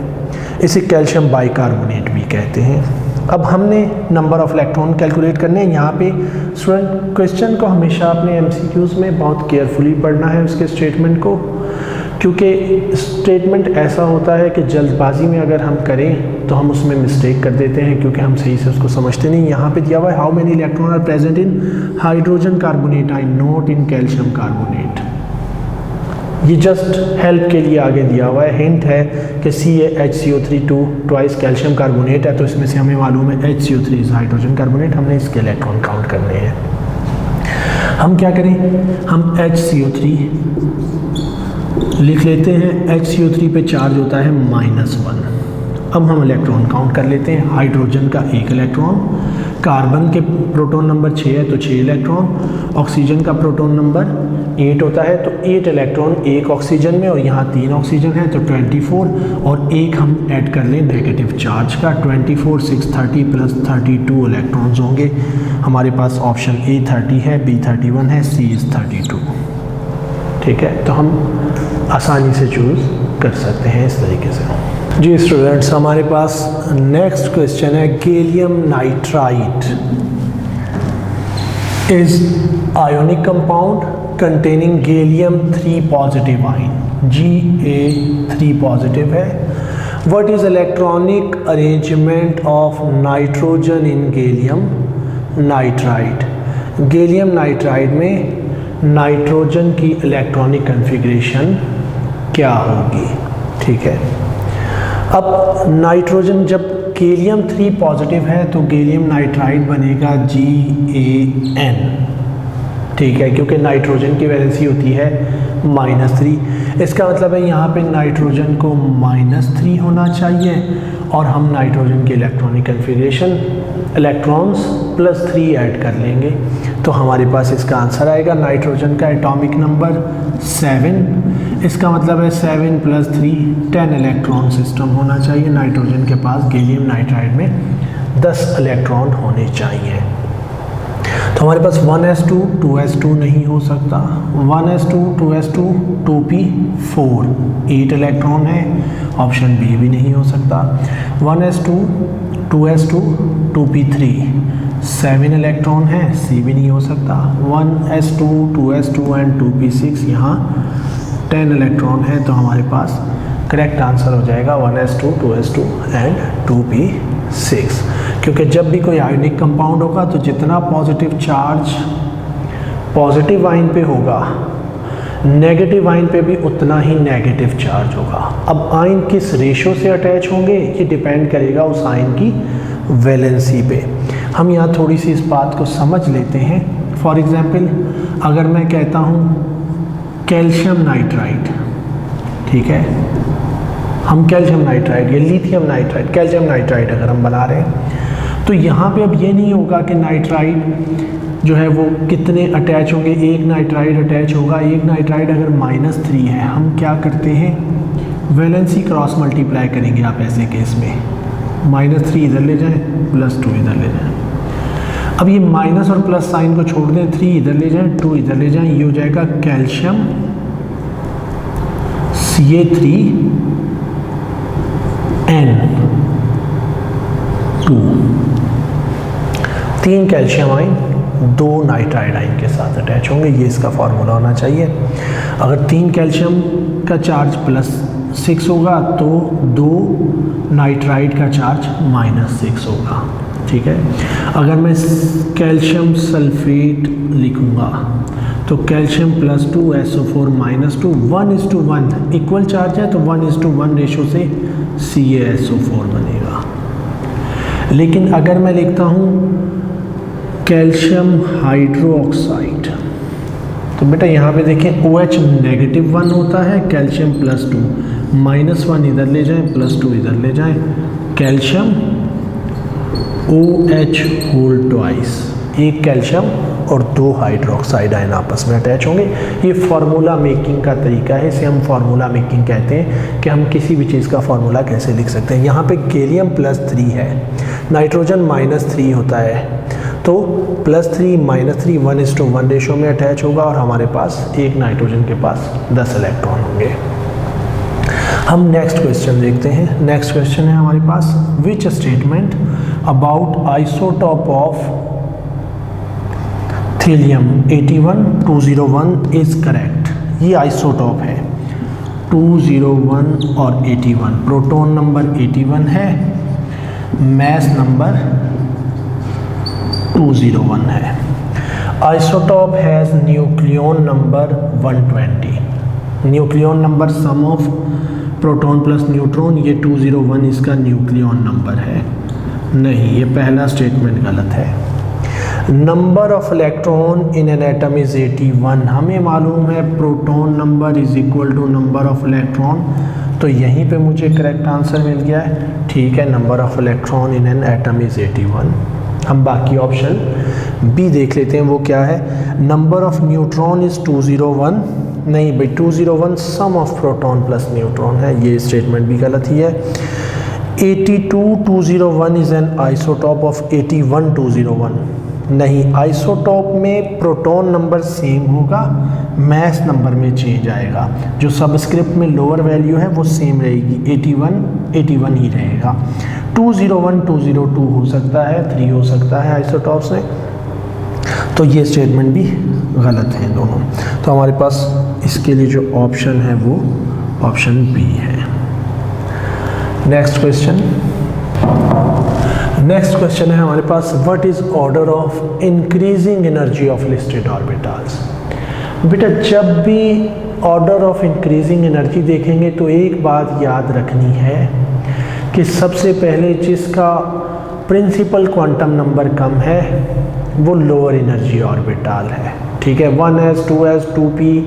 इसे कैल्शियम बाइकार्बोनेट भी कहते हैं। अब हमने नंबर ऑफ इलेक्ट्रॉन कैलकुलेट करने हैं। यहाँ पे स्टूडेंट क्वेश्चन को हमेशा अपने MCQs में बहुत केयरफुली पढ़ना है उसके स्टेटमेंट को, क्योंकि स्टेटमेंट ऐसा होता है कि जल्दबाजी में अगर हम करें तो हम उसमें मिस्टेक कर देते हैं क्योंकि हम सही से उसको समझते नहीं। यहाँ पे दिया हुआ है how many electron are present in hydrogen carbonate ion not in calcium carbonate. ये जस्ट हेल्प के लिए आगे दिया हुआ है, हिंट है कि CaHCO3 2 ट्वाइस कैल्शियम कार्बोनेट है, तो इसमें से हमें मालूम है HCO3 इज हाइड्रोजन कार्बोनेट, हमने इसके इलेक्ट्रॉन काउंट करने हैं। हम क्या करें, हम HCO3 लिख लेते हैं, HCO3 पे चार्ज होता है -1। अब हम इलेक्ट्रॉन काउंट कर लेते हैं। हाइड्रोजन का 1 इलेक्ट्रॉन, कार्बन के प्रोटॉन नंबर 6 है तो 6 इलेक्ट्रॉन, ऑक्सीजन का प्रोटॉन नंबर 8 होता है तो 8 इलेक्ट्रॉन एक ऑक्सीजन में, और यहाँ 3 ऑक्सीजन है तो 24, और एक हम ऐड कर लें नेगेटिव चार्ज का 24, 6 30 प्लस 32 इलेक्ट्रॉन्स होंगे। हमारे पास ऑप्शन A 30 है, B 31 है, C इज 32, ठीक है। तो हम आसानी से चूज़ कर सकते हैं इस तरीके से। जी स्टूडेंट्स, हमारे पास नेक्स्ट क्वेश्चन है, gallium nitride is ionic compound containing gallium 3 positive ion, Ga3 positive है। What is electronic arrangement of nitrogen in gallium nitride. Gallium nitride में नाइट्रोजन की इलेक्ट्रॉनिक कन्फिग्रेशन क्या होगी, ठीक है। अब नाइट्रोजन जब गैलियम 3 पॉजिटिव है तो गैलियम नाइट्राइड बनेगा GaN, ठीक है, क्योंकि नाइट्रोजन की वैलेंसी होती है -3। इसका मतलब है यहाँ पे नाइट्रोजन को -3 होना चाहिए, और हम नाइट्रोजन की इलेक्ट्रॉनिक कन्फिग्रेशन इलेक्ट्रॉन्स +3 ऐड कर लेंगे तो हमारे पास इसका आंसर आएगा। नाइट्रोजन का एटॉमिक नंबर 7, इसका मतलब है 7 + 3 10 इलेक्ट्रॉन सिस्टम होना चाहिए। नाइट्रोजन के पास गैलियम नाइट्राइड में 10 इलेक्ट्रॉन होने चाहिए। तो हमारे पास 1s2 2s2 नहीं हो सकता, 1s2 2s2 2p4 8 इलेक्ट्रॉन है, ऑप्शन बी भी नहीं हो सकता। 1s2 2s2 2p3 7 इलेक्ट्रॉन है, सी भी नहीं हो सकता। 1s2 2s2 एंड 2p6 यहाँ 10 इलेक्ट्रॉन है, तो हमारे पास करेक्ट आंसर हो जाएगा 1s2 2s2 एंड 2p6। क्योंकि जब भी कोई आयनिक कंपाउंड होगा तो जितना पॉजिटिव चार्ज पॉजिटिव आयन पे होगा, नेगेटिव आयन पे भी उतना ही नेगेटिव चार्ज होगा। अब आयन किस रेशो से अटैच होंगे ये डिपेंड करेगा उस आयन की वैलेंसी पे। हम यहाँ थोड़ी सी इस बात को समझ लेते हैं। फॉर एग्जांपल अगर मैं कहता हूँ कैल्शियम नाइट्राइड, ठीक है, हम कैल्शियम नाइट्राइड या लिथियम नाइट्राइड, कैल्शियम नाइट्राइड अगर हम बना रहे हैं तो यहाँ पे अब ये नहीं होगा कि नाइट्राइड जो है वो कितने अटैच होंगे, एक नाइट्राइड अटैच होगा। एक नाइट्राइड अगर -3 है, हम क्या करते हैं वैलेंसी क्रॉस मल्टीप्लाई करेंगे। आप ऐसे केस में -3 इधर ले जाएं, +2 इधर ले जाएं। अब ये माइनस और प्लस साइन को छोड़ दें, 3 इधर ले जाएं, 2 इधर ले जाएं, ये हो जाएगा calcium Ca3n2, 3 calcium ion 2 nitride ion के साथ अटैच होंगे, ये इसका फॉर्मूला होना चाहिए। अगर 3 कैल्शियम का चार्ज +6 होगा तो 2 नाइट्राइड का चार्ज -6 होगा, ठीक है। अगर मैं कैल्शियम सल्फेट लिखूँगा तो कैल्शियम +2 SO4 -2 1:1 इक्वल चार्ज है, तो 1:1 रेशो से CaSO4 बनेगा। लेकिन अगर मैं लिखता हूँ कैल्शियम हाइड्रोक्साइड, तो बेटा यहाँ पे देखें OH -1 होता है, कैल्शियम +2 -1 इधर ले जाएं, +2 इधर ले जाएं, कैल्शियम OH होल ट्वाइस, एक कैल्शियम और 2 हाइड्रोक्साइड आयन आपस में अटैच होंगे। ये फार्मूला मेकिंग का तरीका है, इसे हम फार्मूला मेकिंग कहते हैं कि हम किसी भी चीज़ का फार्मूला कैसे लिख सकते हैं। यहाँ पे गैलियम +3 है, नाइट्रोजन -3 होता है, तो +3 -3 1:1 रेशो में अटैच होगा और हमारे पास एक नाइट्रोजन के पास 10 इलेक्ट्रॉन होंगे। हम नेक्स्ट क्वेश्चन देखते हैं। नेक्स्ट क्वेश्चन है हमारे पास, which statement about isotope of thallium 81-201 is correct. ये आइसोटॉप है 201 और 81, प्रोटॉन नंबर 81 है, मैस नंबर 201 है। Isotope has nucleon number 120, nucleon number sum of proton plus neutron, ये 201 इसका न्यूक्लियन नंबर है। नहीं, ये पहला स्टेटमेंट गलत है। Number of electron in an atom is 81, हमें मालूम है proton number is equal to number of electron, तो यहीं पे मुझे करेक्ट आंसर मिल गया है, ठीक है। Number of electron in an atom is 81। हम बाकी ऑप्शन बी देख लेते हैं, वो क्या है। नंबर ऑफ न्यूट्रॉन इज 201, नहीं भाई 201 सम ऑफ प्रोटॉन प्लस न्यूट्रॉन है, ये स्टेटमेंट भी गलत ही है। 82-201 इज एन आइसोटॉप ऑफ 81-201, नहीं, आइसोटॉप में प्रोटॉन नंबर सेम होगा, मैस नंबर में चेंज आएगा, जो सबस्क्रिप्ट में लोअर वैल्यू है वो सेम रहेगी, 81 ही रहेगा। 201 202 हो सकता है, 3 हो सकता है आइसोटॉप्स में, तो ये स्टेटमेंट भी गलत है दोनों। तो हमारे पास इसके लिए जो ऑप्शन है वो ऑप्शन बी है। नेक्स्ट क्वेश्चन है हमारे पास, what is order of increasing energy of listed orbitals. बेटा जब भी ऑर्डर ऑफ इंक्रीजिंग एनर्जी देखेंगे तो एक बात याद रखनी है कि सबसे पहले जिसका प्रिंसिपल क्वांटम नंबर कम है वो लोअर एनर्जी ऑर्बिटल है, ठीक है। 1s 2s 2p,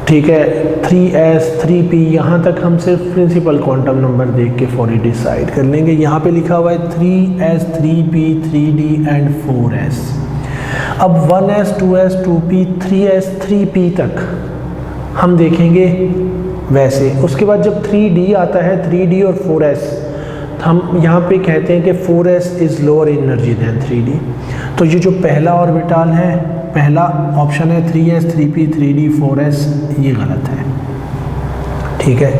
ठीक है, 3s 3p, यहाँ तक हम सिर्फ प्रिंसिपल क्वांटम नंबर देख के फॉरी डिसाइड कर लेंगे। यहाँ पे लिखा हुआ है 3s 3p 3d and 4s। अब 1s 2s 2p 3s 3p तक हम देखेंगे वैसे, उसके बाद जब 3d आता है 3d और 4s, हम यहाँ पे कहते हैं कि 4s is lower energy then 3d, तो ये जो पहला ऑर्बिटल है, पहला ऑप्शन है 3s 3p 3d 4s, ये गलत है, ठीक है।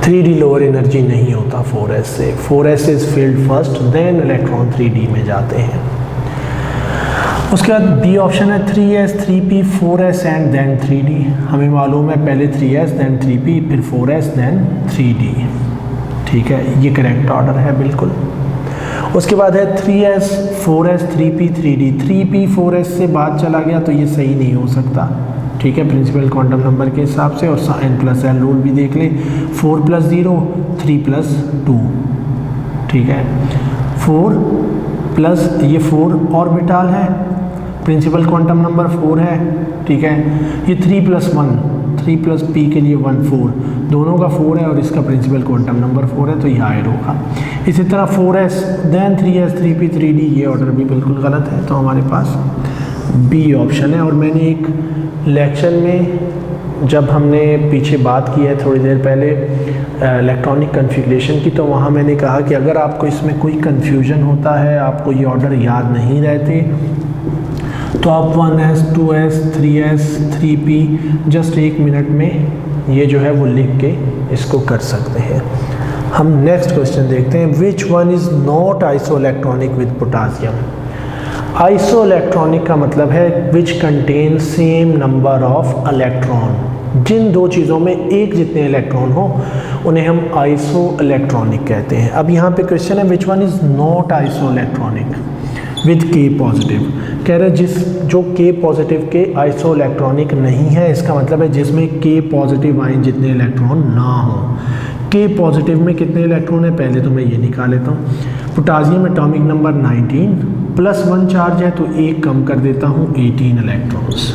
3d लोअर एनर्जी नहीं होता 4s से, 4s is filled first then electron 3d में जाते हैं। उसके बाद बी ऑप्शन है 3s 3p 4s and then 3d, हमें मालूम है पहले 3s देन 3p फिर 4s देन 3d, ठीक है, ये करेक्ट ऑर्डर है बिल्कुल। उसके बाद है 3s 4s 3p 3d, 3p 4s से बाद चला गया तो ये सही नहीं हो सकता, ठीक है, प्रिंसिपल क्वांटम नंबर के हिसाब से। और n+l रूल भी देख लें, 4 + 0 3 + 2, ठीक है, 4 प्लस ये 4 ऑर्बिटल है, प्रिंसिपल क्वांटम नंबर 4 है, ठीक है। ये 3 + 1 3 + p के लिए 1 4, दोनों का 4 है और इसका प्रिंसिपल क्वांटम नंबर 4 है, तो ये हायर होगा। इसी तरह 4s then 3s 3p 3d, ये ऑर्डर भी बिल्कुल गलत है, तो हमारे पास बी ऑप्शन है। और मैंने एक लेक्चर में जब हमने पीछे बात की है थोड़ी देर पहले इलेक्ट्रॉनिक कन्फिग्रेशन की, तो वहाँ मैंने कहा कि अगर आपको इसमें कोई कन्फ्यूजन होता है, आपको ये ऑर्डर याद नहीं रहते, तो आप 1s 2s 3s 3p just 1 minute में ये जो है वो लिख के इसको कर सकते हैं। हम नेक्स्ट क्वेश्चन देखते हैं, which one is not isoelectronic with potassium. Isoelectronic का मतलब है which contain same number of electron. जिन दो चीज़ों में एक जितने इलेक्ट्रॉन हो उन्हें हम आइसोइलेक्ट्रॉनिक कहते हैं। अब यहाँ पे क्वेश्चन है which one is not isoelectronic with के पॉजिटिव। कह रहे जो के पॉजिटिव के आइसोइलेक्ट्रॉनिक नहीं है, इसका मतलब है जिसमें के पॉजिटिव आयन जितने इलेक्ट्रॉन ना हो। के पॉजिटिव में कितने इलेक्ट्रॉन है पहले तो मैं ये निकाल लेता हूँ। पोटासियम एटॉमिक नंबर 19 +1 चार्ज है तो एक कम कर देता हूँ 18 electrons.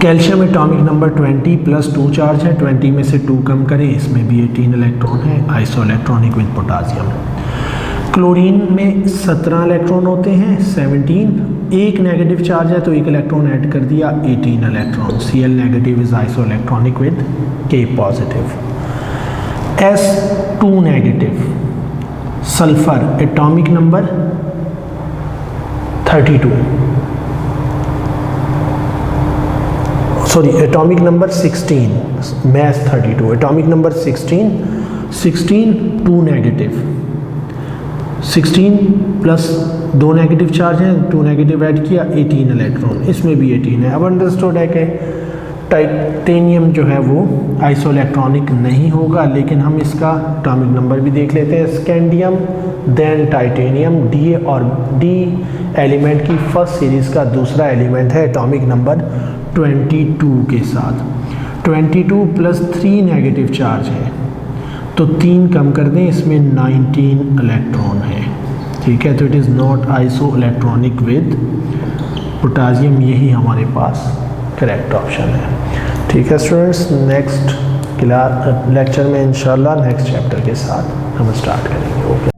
Calcium atomic number 20 +2 charge है, 20 में से 2 कम करें, इसमें भी 18 इलेक्ट्रॉन है, आइसोइलेक्ट्रॉनिक विद पोटासियम। क्लोरीन में 17 इलेक्ट्रॉन होते हैं, 17, एक नेगेटिव चार्ज है तो एक इलेक्ट्रॉन ऐड कर दिया, 18 electron. Cl negative is isoelectronic with K positive. S2 negative sulphur atomic number 32, sorry atomic number 16, math 32, atomic number 16 2 negative, 16 plus 2 negative charge हैं, 2 नेगेटिव ऐड किया, 18 इलेक्ट्रॉन, इसमें भी 18 है। अब अंडरस्टूड है कि टाइटेनियम जो है वो आइसोइलेक्ट्रॉनिक नहीं होगा, लेकिन हम इसका एटॉमिक नंबर भी देख लेते हैं। स्कैंडियम देन टाइटेनियम, डी और डी एलिमेंट की फर्स्ट सीरीज़ का दूसरा एलिमेंट है एटॉमिक नंबर 22 के साथ। 22 + 3 नेगेटिव चार्ज है तो 3 कम कर दें, इसमें 19 इलेक्ट्रॉन है। ठीक है, तो it is not isoelectronic with potassium, यही हमारे पास करेक्ट ऑप्शन है। ठीक है स्टूडेंट्स, नेक्स्ट क्लास लेक्चर में इंशाल्लाह नेक्स्ट चैप्टर के साथ हम स्टार्ट करेंगे। ओके।